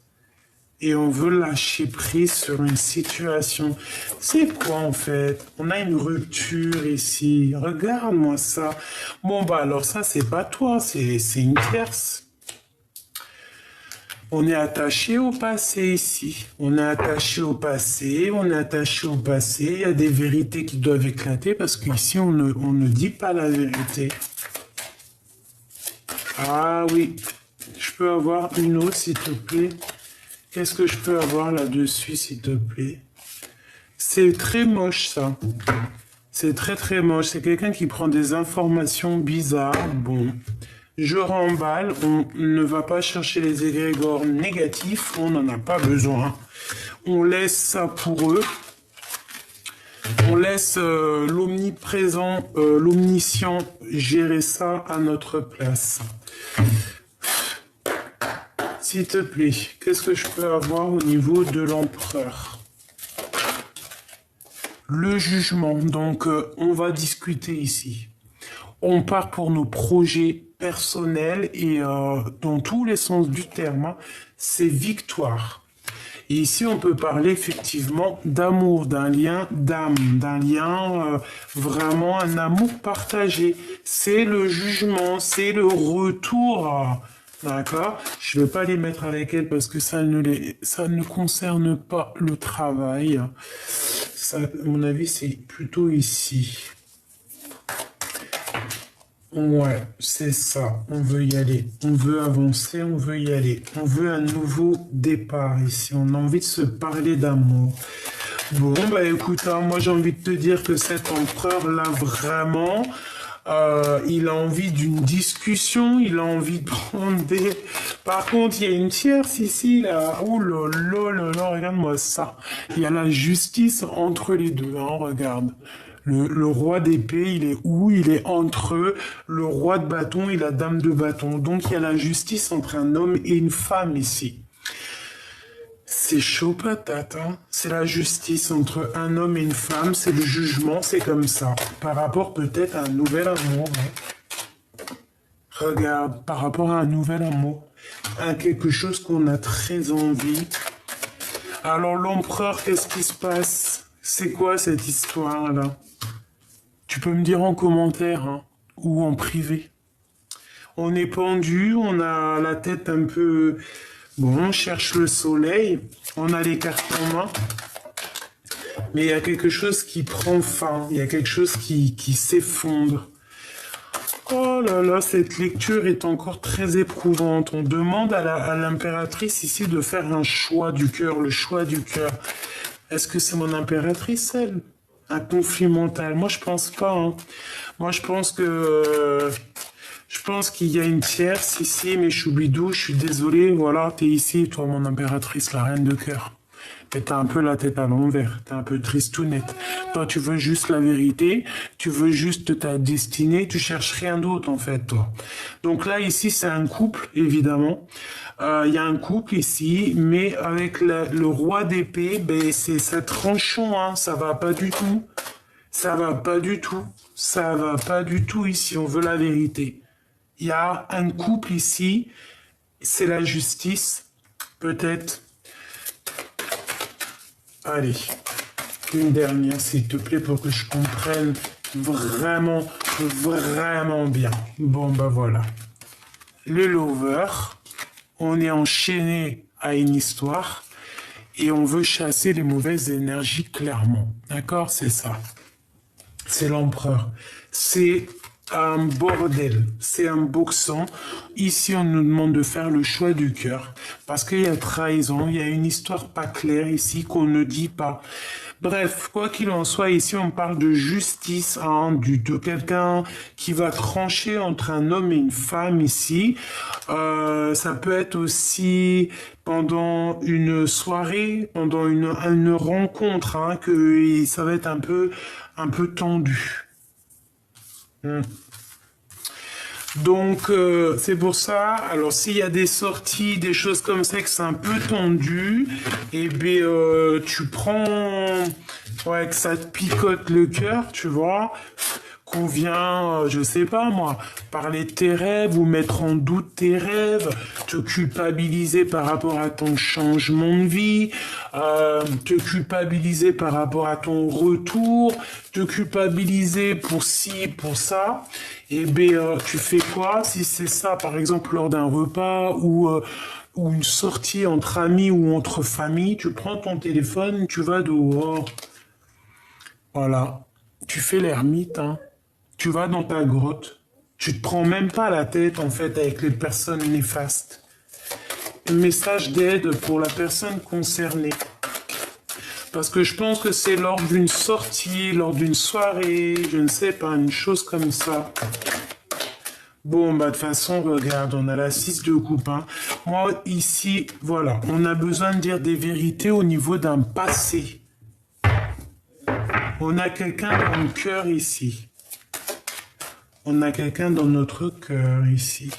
Et on veut lâcher prise sur une situation. C'est quoi en fait? On a une rupture ici. Regarde-moi ça. Bon bah alors ça c'est pas toi, c'est une tierce. On est attaché au passé ici. On est attaché au passé, on est attaché au passé. Il y a des vérités qui doivent éclater parce qu'ici on ne dit pas la vérité. Ah oui. Je peux avoir une autre s'il te plaît? Qu'est-ce que je peux avoir là-dessus, s'il te plaît? C'est très moche, ça. C'est très, très moche. C'est quelqu'un qui prend des informations bizarres. Bon, je remballe. On ne va pas chercher les égrégores négatifs. On n'en a pas besoin. On laisse ça pour eux. On laisse l'omniprésent, l'omniscient gérer ça à notre place. S'il te plaît, qu'est-ce que je peux avoir au niveau de l'empereur? Le jugement, donc on va discuter ici. On part pour nos projets personnels et dans tous les sens du terme, hein, c'est victoire. Et ici, on peut parler effectivement d'amour, d'un lien d'âme, d'un lien vraiment un amour partagé. C'est le jugement, c'est le retour. D'accord? Je ne vais pas les mettre avec elle parce que ça ne concerne pas le travail. Ça, à mon avis, c'est plutôt ici. Ouais, c'est ça. On veut y aller. On veut avancer, on veut y aller. On veut un nouveau départ ici. On a envie de se parler d'amour. Bon, bah écoute, hein, moi j'ai envie de te dire que cet empereur-là, vraiment... il a envie d'une discussion, il a envie de prendre des... Par contre, il y a une tierce ici, là. Oh là là là là, regarde-moi ça. Il y a la justice entre les deux, hein, regarde. Le roi d'épée, il est où? Il est entre le roi de bâton et la dame de bâton. Donc, il y a l'injustice entre un homme et une femme ici. C'est chaud patate, hein? C'est la justice entre un homme et une femme, c'est le jugement, c'est comme ça. Par rapport peut-être à un nouvel amour, hein? Regarde, par rapport à un nouvel amour, à quelque chose qu'on a très envie. Alors l'empereur, qu'est-ce qui se passe? C'est quoi cette histoire-là? Tu peux me dire en commentaire, hein, ou en privé. On est pendu, on a la tête un peu... Bon, on cherche le soleil, on a les cartes en main, mais il y a quelque chose qui prend fin, il y a quelque chose qui s'effondre. Oh là là, cette lecture est encore très éprouvante. On demande à l'impératrice ici de faire un choix du cœur, le choix du cœur. Est-ce que c'est mon impératrice, elle? Un conflit mental? Moi, je pense pas, hein. Moi, je pense que... Je pense qu'il y a une tierce ici, mais Choubidou, je suis désolé, voilà, t'es ici, toi, mon impératrice, la reine de cœur. Mais t'as un peu la tête à l'envers, t'es un peu tristounette. Toi, tu veux juste la vérité, tu veux juste ta destinée, tu cherches rien d'autre, en fait, toi. Donc là, ici, c'est un couple, évidemment. Il y a un couple ici, mais avec le roi d'épée, ben, c'est tranchant, hein, ça va pas du tout. Ça va pas du tout. Ça va pas du tout ici, on veut la vérité. Il y a un couple ici, c'est la justice, peut-être. Allez, une dernière, s'il te plaît, pour que je comprenne vraiment, vraiment bien. Bon, bah voilà. Le lover, on est enchaîné à une histoire et on veut chasser les mauvaises énergies clairement. D'accord? C'est ça. C'est l'empereur. C'est un bordel, c'est un boxon. Ici, on nous demande de faire le choix du cœur. Parce qu'il y a trahison, il y a une histoire pas claire ici qu'on ne dit pas. Bref, quoi qu'il en soit, ici, on parle de justice, hein, de quelqu'un qui va trancher entre un homme et une femme ici. Ça peut être aussi pendant une soirée, pendant une rencontre, hein, que ça va être un peu tendu. Donc, c'est pour ça. Alors, s'il y a des sorties, des choses comme ça, que c'est un peu tendu, et bien, tu prends, ouais, que ça te picote le cœur, tu vois, qu'on vient, je sais pas moi, parler de tes rêves ou mettre en doute tes rêves, te culpabiliser par rapport à ton changement de vie, te culpabiliser par rapport à ton retour, te culpabiliser pour ci, pour ça. Et bien, tu fais quoi si c'est ça, par exemple, lors d'un repas ou une sortie entre amis ou entre familles, tu prends ton téléphone, tu vas dehors. Voilà. Tu fais l'ermite, hein. Tu vas dans ta grotte. Tu te prends même pas la tête, en fait, avec les personnes néfastes. Un message d'aide pour la personne concernée. Parce que je pense que c'est lors d'une sortie, lors d'une soirée, je ne sais pas, une chose comme ça. Bon, bah de toute façon, regarde, on a la 6 de coupe, hein. Moi, ici, voilà, on a besoin de dire des vérités au niveau d'un passé. On a quelqu'un dans le cœur ici. On a quelqu'un dans notre cœur ici.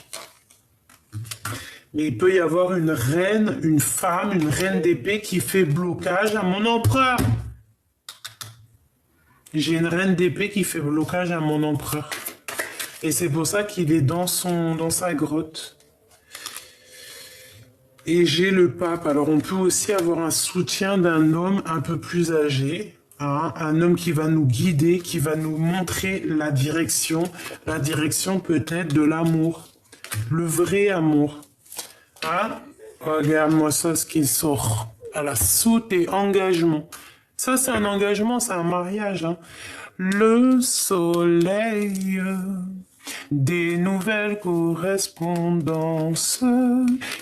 Mais il peut y avoir une reine, une femme, une reine d'épée qui fait blocage à mon empereur. J'ai une reine d'épée qui fait blocage à mon empereur. Et c'est pour ça qu'il est dans sa grotte. Et j'ai le pape. Alors on peut aussi avoir un soutien d'un homme un peu plus âgé. Hein, un homme qui va nous guider, qui va nous montrer la direction peut-être de l'amour. Le vrai amour. Hein? Regarde-moi ça, ce qui sort. À la soute et engagement. Ça, c'est un engagement, c'est un mariage. Hein. Le soleil, des nouvelles correspondances.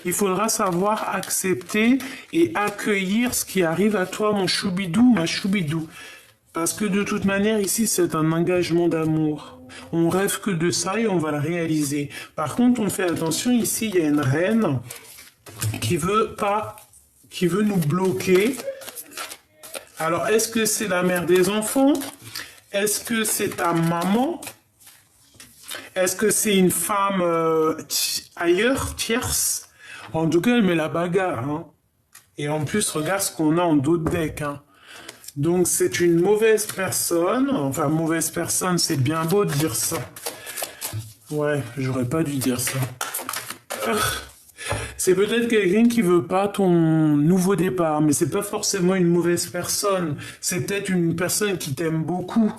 Il faudra savoir accepter et accueillir ce qui arrive à toi, mon choubidou, ma choubidou. Parce que de toute manière, ici, c'est un engagement d'amour. On rêve que de ça et on va le réaliser. Par contre, on fait attention, ici, il y a une reine qui veut nous bloquer. Alors, est-ce que c'est la mère des enfants? Est-ce que c'est ta maman? Est-ce que c'est une femme ailleurs, tierce? En tout cas, elle met la bagarre. Hein. Et en plus, regarde ce qu'on a en dos de deck. Hein. Donc, c'est une mauvaise personne. Enfin, mauvaise personne, c'est bien beau de dire ça. Ouais, j'aurais pas dû dire ça. C'est peut-être quelqu'un qui veut pas ton nouveau départ, mais c'est pas forcément une mauvaise personne. C'est peut-être une personne qui t'aime beaucoup.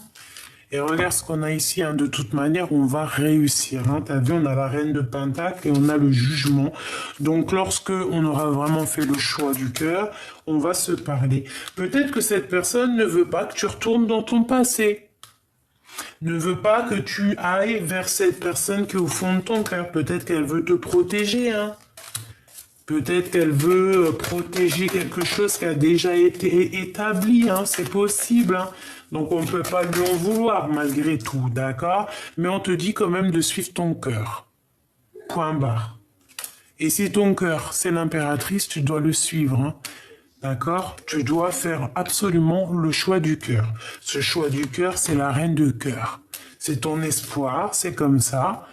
Et regarde ce qu'on a ici, hein. De toute manière, on va réussir. Hein. T'as vu, on a la reine de Pentacle et on a le jugement. Donc, lorsque on aura vraiment fait le choix du cœur, on va se parler. Peut-être que cette personne ne veut pas que tu retournes dans ton passé. Ne veut pas que tu ailles vers cette personne qui est au fond de ton cœur. Peut-être qu'elle veut te protéger, hein. Peut-être qu'elle veut protéger quelque chose qui a déjà été établi, hein. C'est possible, hein. Donc on ne peut pas lui en vouloir malgré tout, d'accord? Mais on te dit quand même de suivre ton cœur. Point barre. Et si ton cœur, c'est l'impératrice, tu dois le suivre, hein. D'accord? Tu dois faire absolument le choix du cœur. Ce choix du cœur, c'est la reine de cœur. C'est ton espoir, c'est comme ça.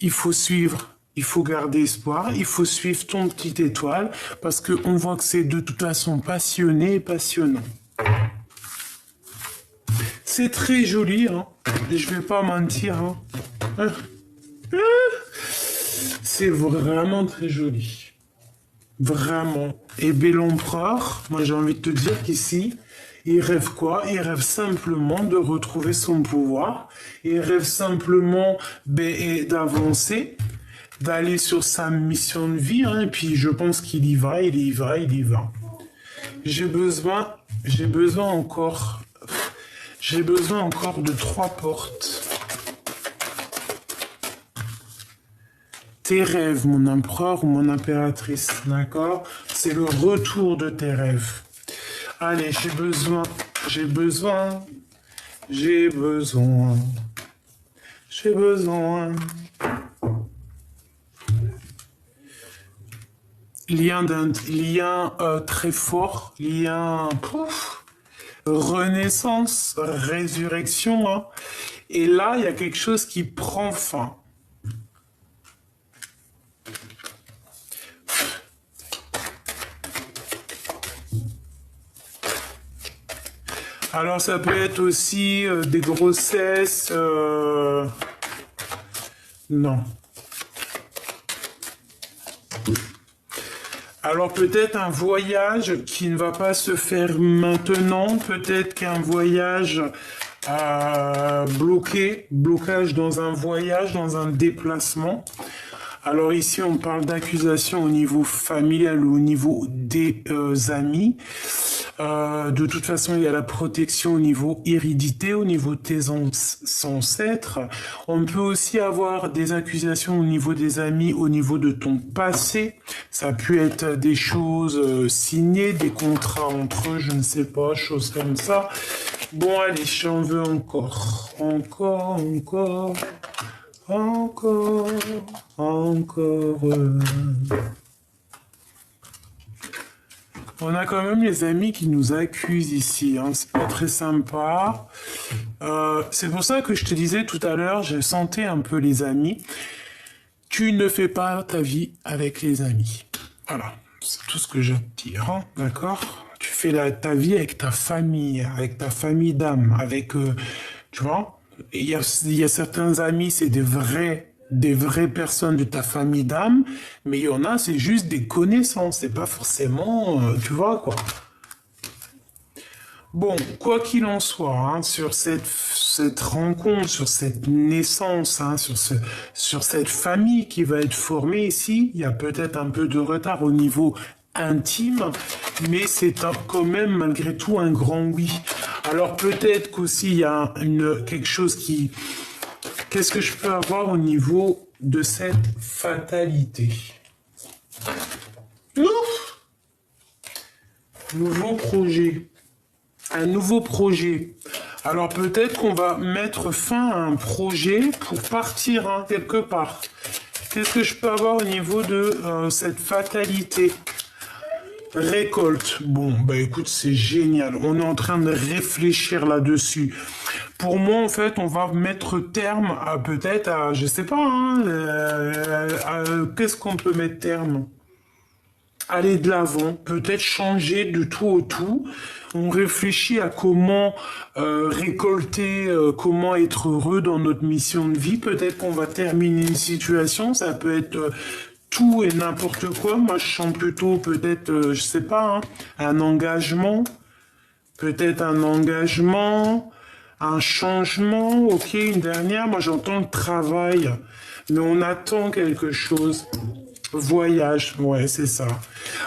Il faut suivre, il faut garder espoir, il faut suivre ton petite étoile, parce qu'on voit que c'est de toute façon passionné et passionnant. C'est très joli, hein. Je vais pas mentir, hein. C'est vraiment très joli. Vraiment. Et Bel-Empereur, moi j'ai envie de te dire qu'ici, il rêve quoi? Il rêve simplement de retrouver son pouvoir. Il rêve simplement d'avancer, d'aller sur sa mission de vie. Hein, et puis je pense qu'il y va, il y va, il y va. J'ai besoin encore de 3 portes. Tes rêves, mon empereur ou mon impératrice, d'accord? C'est le retour de tes rêves. Allez, j'ai besoin. Lien très fort, renaissance, résurrection. Hein. Et là, il y a quelque chose qui prend fin. Alors ça peut être aussi des grossesses. Non. Alors peut-être un voyage qui ne va pas se faire maintenant. Peut-être qu'un voyage blocage dans un voyage, dans un déplacement. Alors ici, on parle d'accusation au niveau familial ou au niveau des amis. De toute façon, il y a la protection au niveau hérédité, au niveau de tes ancêtres. On peut aussi avoir des accusations au niveau des amis, au niveau de ton passé. Ça a pu être des choses signées, des contrats entre eux, je ne sais pas, choses comme ça. Bon, allez, j'en veux encore. Encore. On a quand même les amis qui nous accusent ici, hein. C'est pas très sympa. C'est pour ça que je te disais tout à l'heure, je sentais un peu les amis. Tu ne fais pas ta vie avec les amis. Voilà, c'est tout ce que j'ai à te dire, hein, d'accord? Tu fais ta vie avec ta famille d'âme, avec, tu vois? Il y a certains amis, c'est des vraies personnes de ta famille d'âme, mais il y en a, c'est juste des connaissances, c'est pas forcément, tu vois, quoi. Bon, quoi qu'il en soit, hein, sur cette rencontre, sur cette naissance, hein, sur cette famille qui va être formée ici, il y a peut-être un peu de retard au niveau intime, mais c'est quand même malgré tout un grand oui. Alors peut-être qu'aussi il y a quelque chose qui... Qu'est-ce que je peux avoir au niveau de cette fatalité? Ouf! Nouveau projet. Un nouveau projet. Alors peut-être qu'on va mettre fin à un projet pour partir, hein, quelque part. Qu'est-ce que je peux avoir au niveau de cette fatalité? Récolte. Bon, bah écoute, c'est génial. On est en train de réfléchir là-dessus. pour moi, en fait, on va mettre terme à peut-être à, je sais pas, hein, qu'est-ce qu'on peut mettre terme? Aller de l'avant, peut-être changer de tout au tout. On réfléchit à comment récolter, comment être heureux dans notre mission de vie. Peut-être qu'on va terminer une situation, ça peut être tout et n'importe quoi. Moi, je sens plutôt peut-être, je sais pas, hein, un engagement, peut-être un engagement, un changement. Ok, une dernière. Moi, j'entends le travail, mais on attend quelque chose. Voyage, ouais, c'est ça.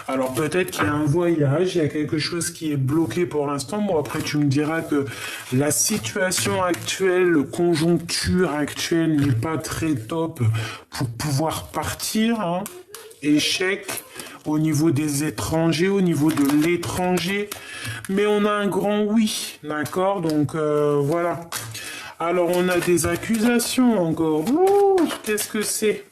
Alors peut-être qu'il y a un voyage, il y a quelque chose qui est bloqué pour l'instant. Bon, après tu me diras que la situation actuelle, la conjoncture actuelle n'est pas très top pour pouvoir partir, hein. Échec au niveau des étrangers, au niveau de l'étranger. Mais on a un grand oui, d'accord? Donc voilà. Alors on a des accusations encore. Ouh, qu'est-ce que c'est?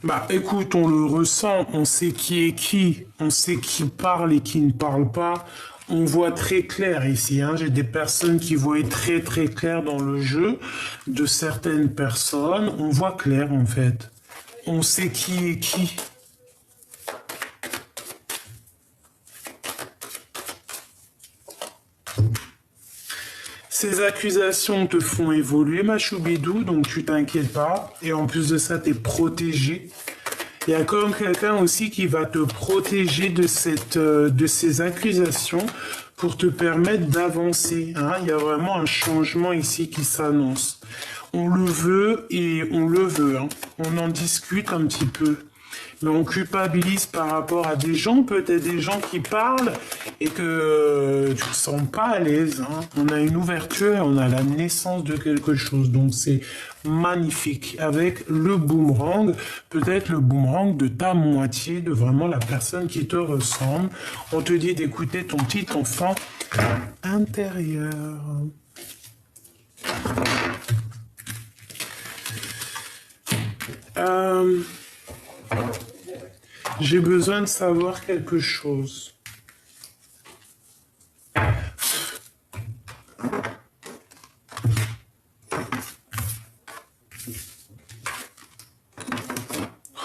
Bah écoute, on le ressent, on sait qui est qui, on sait qui parle et qui ne parle pas. On voit très clair ici, hein. J'ai des personnes qui voient très très clair dans le jeu, de certaines personnes, on voit clair en fait. On sait qui est qui. Ces accusations te font évoluer, ma choubidou, donc tu t'inquiètes pas. Et en plus de ça, tu es protégé. Il y a comme quelqu'un aussi qui va te protéger de ces accusations pour te permettre d'avancer, hein. Il y a vraiment un changement ici qui s'annonce. On le veut et on le veut, hein. On en discute un petit peu. Mais on culpabilise par rapport à des gens, peut-être des gens qui parlent et que tu ne te sens pas à l'aise, hein. On a une ouverture et on a la naissance de quelque chose. Donc c'est magnifique. Avec le boomerang, peut-être le boomerang de ta moitié, de vraiment la personne qui te ressemble. On te dit d'écouter ton petit enfant intérieur. J'ai besoin de savoir quelque chose.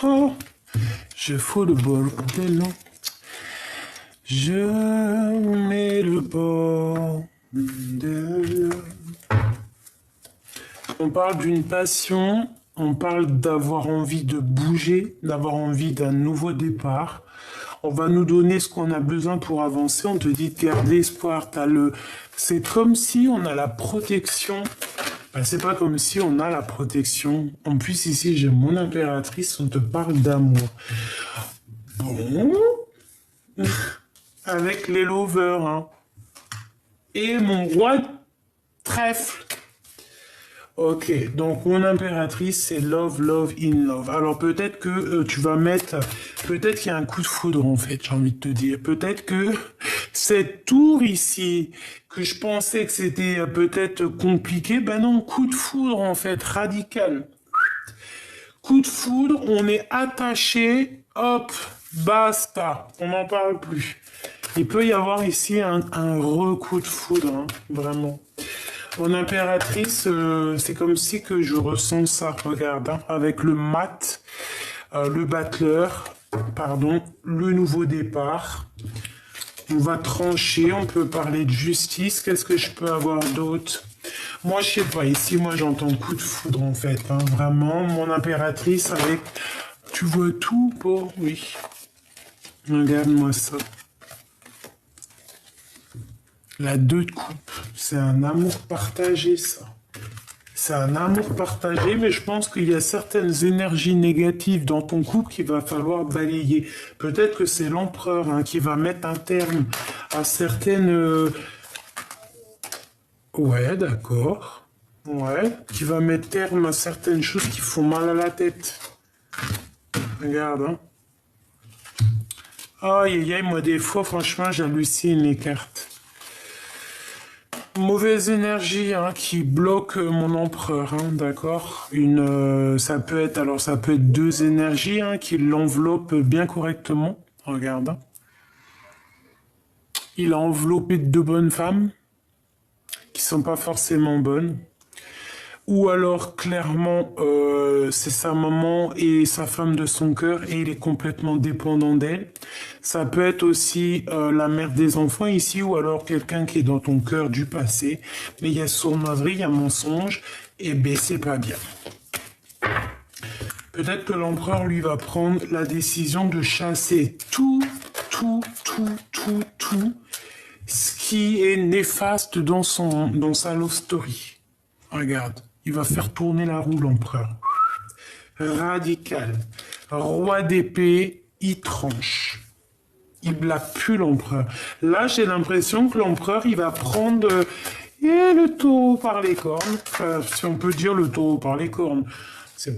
Oh, je fous le bol de l'eau. Je mets le bol de l'eau. On parle d'une passion. On parle d'avoir envie de bouger, d'avoir envie d'un nouveau départ. On va nous donner ce qu'on a besoin pour avancer. On te dit de garder espoir. C'est comme si on a la protection. Ben, c'est pas comme si on a la protection. En plus, ici, j'ai mon impératrice. On te parle d'amour. Bon. Avec les lovers, hein. Et mon roi de trèfle. Ok, donc mon impératrice, c'est love, love, in love. Alors peut-être que tu vas mettre, peut-être qu'il y a un coup de foudre en fait, j'ai envie de te dire. Peut-être que cette tour ici, que je pensais que c'était peut-être compliqué, ben non, coup de foudre en fait, radical. Coup de foudre, on est attaché, hop, basta, on n'en parle plus. Il peut y avoir ici un re-coup de foudre, hein, vraiment. Mon impératrice, c'est comme si que je ressens ça, regarde, hein, avec le mat, le battleur, pardon, le nouveau départ. On va trancher, on peut parler de justice. Qu'est-ce que je peux avoir d'autre? Moi, je sais pas, ici, moi, j'entends coup de foudre, en fait, hein, vraiment. Mon impératrice avec, tu vois tout, bon, oui. Regarde-moi ça. La 2 de coupe, c'est un amour partagé, ça. C'est un amour partagé, mais je pense qu'il y a certaines énergies négatives dans ton couple qu'il va falloir balayer. Peut-être que c'est l'empereur, hein, qui va mettre un terme à certaines... Ouais, d'accord. Ouais, qui va mettre terme à certaines choses qui font mal à la tête. Regarde, hein. Aïe, aïe, aïe, moi, des fois, franchement, j'hallucine les cartes. Mauvaise énergie, hein, qui bloque mon empereur, hein, d'accord. Ça peut être, alors ça peut être 2 énergies, hein, qui l'enveloppent bien correctement. Regarde, hein. Il a enveloppé de deux bonnes femmes qui sont pas forcément bonnes. Ou alors, clairement, c'est sa maman et sa femme de son cœur et il est complètement dépendant d'elle. Ça peut être aussi la mère des enfants ici ou alors quelqu'un qui est dans ton cœur du passé. Mais il y a sournoiserie, il y a mensonge et ben c'est pas bien. Peut-être que l'empereur lui va prendre la décision de chasser tout ce qui est néfaste dans sa love story. Regarde. Il va faire tourner la roue, l'empereur. Radical. Roi d'épée, il tranche. Il blague plus l'empereur. Là, j'ai l'impression que l'empereur, il va prendre le taureau par les cornes. Enfin, si on peut dire le taureau par les cornes. C'est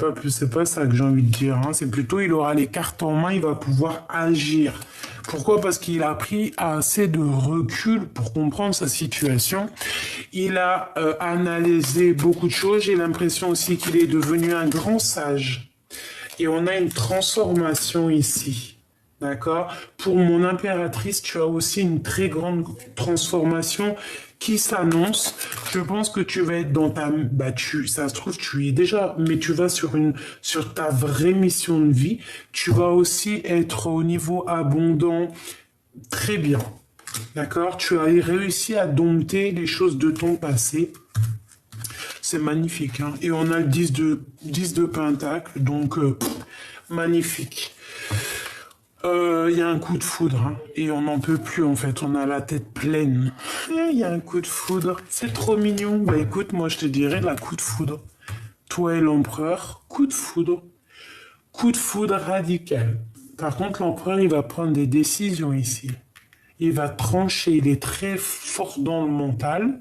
pas ça que j'ai envie de dire. Hein. C'est plutôt, il aura les cartes en main, il va pouvoir agir. Pourquoi? Parce qu'il a pris assez de recul pour comprendre sa situation. Il a analysé beaucoup de choses. J'ai l'impression aussi qu'il est devenu un grand sage. Et on a une transformation ici. D'accord? Pour mon impératrice, tu as aussi une très grande transformation qui s'annonce. Je pense que tu vas être dans ta... ça se trouve, tu y es déjà, mais tu vas sur ta vraie mission de vie. Tu vas aussi être au niveau abondant. Très bien. D'accord? Tu as réussi à dompter les choses de ton passé. C'est magnifique. Hein? Et on a le 10 de Pentacle, donc magnifique. Il y a un coup de foudre, hein, et on n'en peut plus en fait, on a la tête pleine. Il y a un coup de foudre, c'est trop mignon. Bah écoute, moi je te dirais la coup de foudre. Toi et l'empereur, coup de foudre. Coup de foudre radical. Par contre, l'empereur, il va prendre des décisions ici. Il va trancher, il est très fort dans le mental.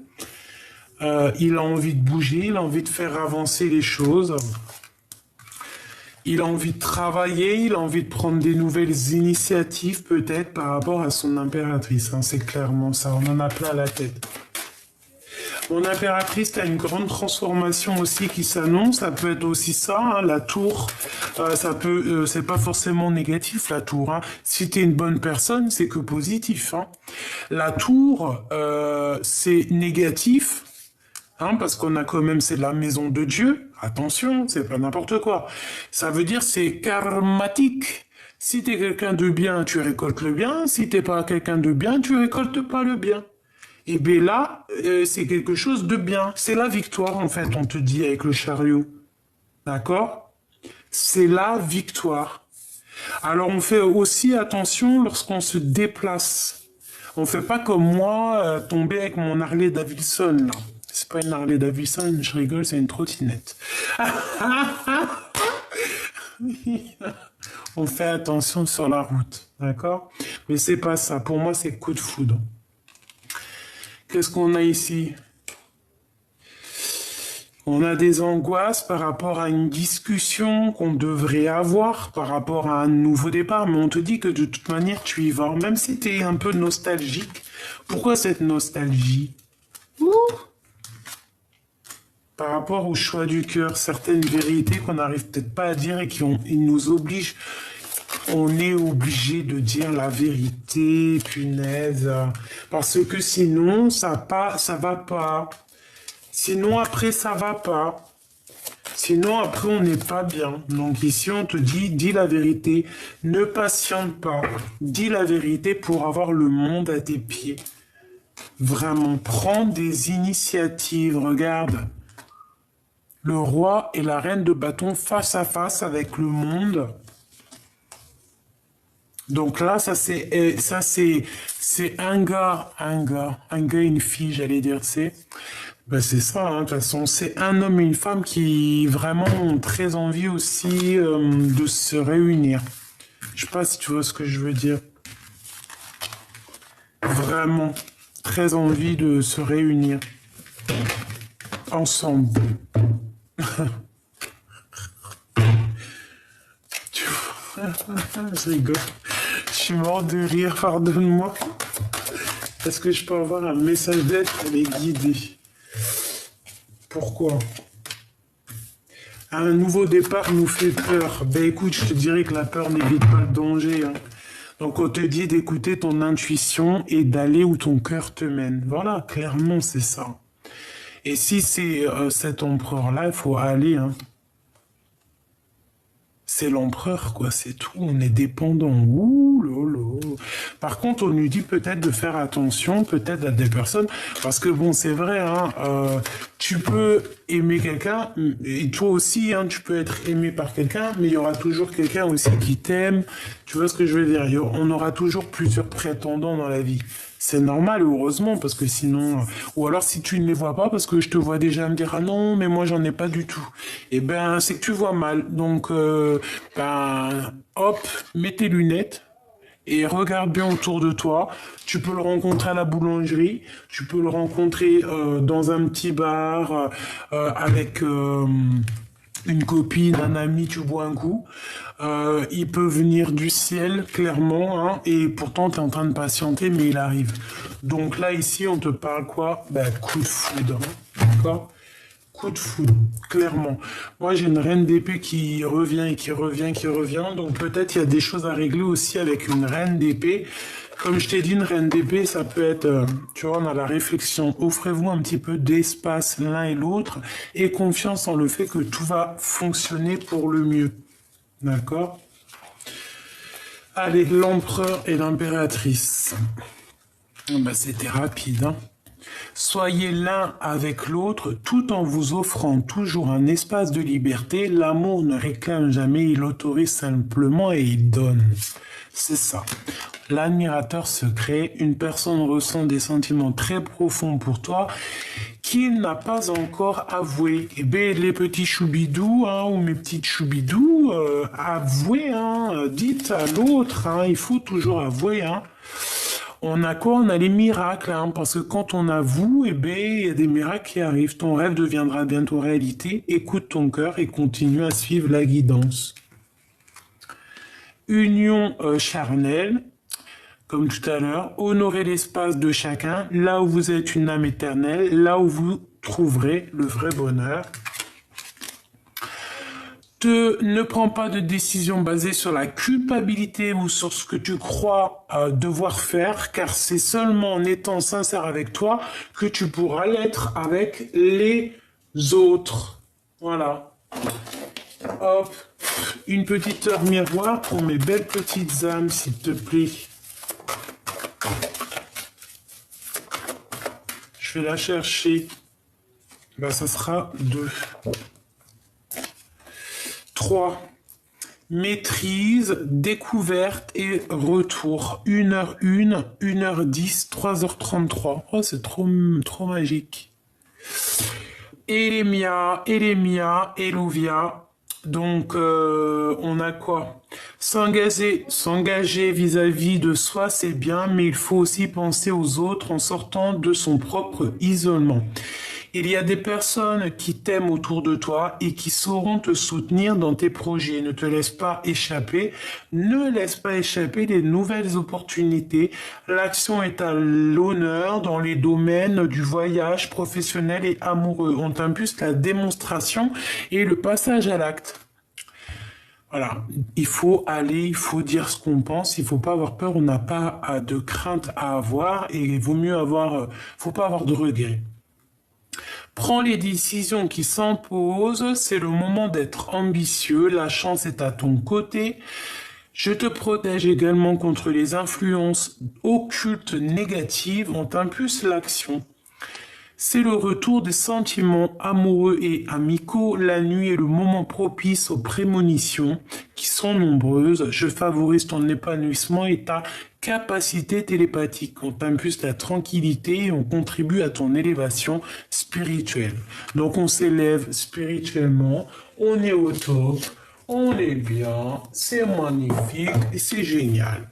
Il a envie de bouger, il a envie de faire avancer les choses. Il a envie de travailler, il a envie de prendre des nouvelles initiatives peut-être par rapport à son impératrice. Hein, c'est clairement ça, on en a plein la tête. Mon impératrice a une grande transformation aussi qui s'annonce. Ça peut être aussi ça, hein, la tour. C'est pas forcément négatif la tour. Hein. Si t'es une bonne personne, c'est que positif. Hein. La tour, c'est négatif. Hein, parce qu'on a quand même, c'est la maison de Dieu. Attention, c'est pas n'importe quoi. Ça veut dire c'est karmatique. Si t'es quelqu'un de bien, tu récoltes le bien. Si t'es pas quelqu'un de bien, tu récoltes pas le bien. Et bien là, c'est quelque chose de bien. C'est la victoire, en fait, on te dit avec le chariot. D'accord? C'est la victoire. Alors, on fait aussi attention lorsqu'on se déplace. On fait pas comme moi, tomber avec mon Harley Davidson, là. C'est pas une Harley Davidson, je rigole, c'est une trottinette. On fait attention sur la route, d'accord? Mais c'est pas ça. Pour moi, c'est coup de foudre. Qu'est-ce qu'on a ici? On a des angoisses par rapport à une discussion qu'on devrait avoir par rapport à un nouveau départ, mais on te dit que de toute manière, tu y vas. Même si tu es un peu nostalgique. Pourquoi cette nostalgie? Par rapport au choix du cœur, certaines vérités qu'on n'arrive peut-être pas à dire et ils nous obligent. On est obligé de dire la vérité, punaise. Parce que sinon, ça va pas. Sinon, après, ça va pas. Sinon, après, on n'est pas bien. Donc ici, on te dit, dis la vérité. Ne patiente pas. Dis la vérité pour avoir le monde à tes pieds. Vraiment, prends des initiatives. Regarde. Le roi et la reine de bâton face à face avec le monde. Donc là, c'est un gars, une fille, j'allais dire, c'est ça, hein, de toute façon, c'est un homme et une femme qui vraiment ont très envie aussi de se réunir. Je sais pas si tu vois ce que je veux dire. Vraiment, très envie de se réunir ensemble. Je rigole. Je suis mort de rire, pardonne-moi. Est-ce que je peux avoir un message d'aide pour les guider? Pourquoi? Un nouveau départ nous fait peur. Ben écoute, je te dirais que la peur n'évite pas le danger. Hein. Donc on te dit d'écouter ton intuition et d'aller où ton cœur te mène. Voilà, clairement c'est ça. Et si c'est cet empereur-là, il faut aller, hein. C'est l'empereur, quoi, c'est tout. On est dépendant. Ouh, lolo. Par contre, on nous dit peut-être de faire attention, peut-être à des personnes, parce que bon, c'est vrai, hein, tu peux aimer quelqu'un, et toi aussi, hein, tu peux être aimé par quelqu'un, mais il y aura toujours quelqu'un aussi qui t'aime. Tu vois ce que je veux dire? On aura toujours plusieurs prétendants dans la vie. C'est normal, heureusement, parce que sinon... Ou alors si tu ne les vois pas, parce que je te vois déjà me dire « Ah non, mais moi j'en ai pas du tout ». Eh ben, c'est que tu vois mal. Donc, hop, mets tes lunettes et regarde bien autour de toi. Tu peux le rencontrer à la boulangerie, tu peux le rencontrer dans un petit bar avec... une copine, un ami, tu bois un coup. Il peut venir du ciel, clairement, hein, et pourtant, tu es en train de patienter, mais il arrive. Donc là, ici, on te parle quoi? Ben, coup de foudre, hein, d'accord? Coup de foudre, clairement. Moi, j'ai une reine d'épée qui revient et qui revient, qui revient. Donc peut-être il y a des choses à régler aussi avec une reine d'épée. Comme je t'ai dit, une reine d'épée, ça peut être, tu vois, on a la réflexion. Offrez-vous un petit peu d'espace l'un et l'autre et confiance en le fait que tout va fonctionner pour le mieux. D'accord? Allez, l'empereur et l'impératrice. Ben, c'était rapide, hein. Soyez l'un avec l'autre tout en vous offrant toujours un espace de liberté. L'amour ne réclame jamais, il autorise simplement et il donne. C'est ça. L'admirateur secret, une personne ressent des sentiments très profonds pour toi qu'il n'a pas encore avoué. Eh bien, les petits choubidous, hein, ou mes petites choubidous, avouez, hein, dites à l'autre, hein, il faut toujours avouer, hein. On a quoi? On a les miracles, hein, parce que quand on avoue, eh bien, il y a des miracles qui arrivent. Ton rêve deviendra bientôt réalité. Écoute ton cœur et continue à suivre la guidance. Union charnelle, comme tout à l'heure. Honorez l'espace de chacun, là où vous êtes une âme éternelle, là où vous trouverez le vrai bonheur. Ne prends pas de décision basée sur la culpabilité ou sur ce que tu crois devoir faire, car c'est seulement en étant sincère avec toi que tu pourras l'être avec les autres. Voilà. Hop. Une petite heure miroir pour mes belles petites âmes, s'il te plaît. Je vais la chercher. Ben, ça sera 2. 3. Maîtrise, découverte et retour. 1h01, 1h10, 3h33. Oh, c'est trop magique. Elémia, Elovia. Donc, on a quoi? S'engager vis-à-vis de soi, c'est bien, mais il faut aussi penser aux autres en sortant de son propre isolement. Il y a des personnes qui t'aiment autour de toi et qui sauront te soutenir dans tes projets. Ne te laisse pas échapper. Ne laisse pas échapper les nouvelles opportunités. L'action est à l'honneur dans les domaines du voyage professionnel et amoureux. On t'impulse la démonstration et le passage à l'acte. Voilà, il faut aller, il faut dire ce qu'on pense, il faut pas avoir peur, on n'a pas de crainte à avoir et il vaut mieux avoir, faut pas avoir de regrets. Prends les décisions qui s'imposent, c'est le moment d'être ambitieux, la chance est à ton côté. Je te protège également contre les influences occultes négatives, on t'impulse l'action. C'est le retour des sentiments amoureux et amicaux. La nuit est le moment propice aux prémonitions qui sont nombreuses. Je favorise ton épanouissement et ta capacité télépathique. On t'impulse la tranquillité et on contribue à ton élévation spirituelle. Donc on s'élève spirituellement, on est au top, on est bien, c'est magnifique et c'est génial.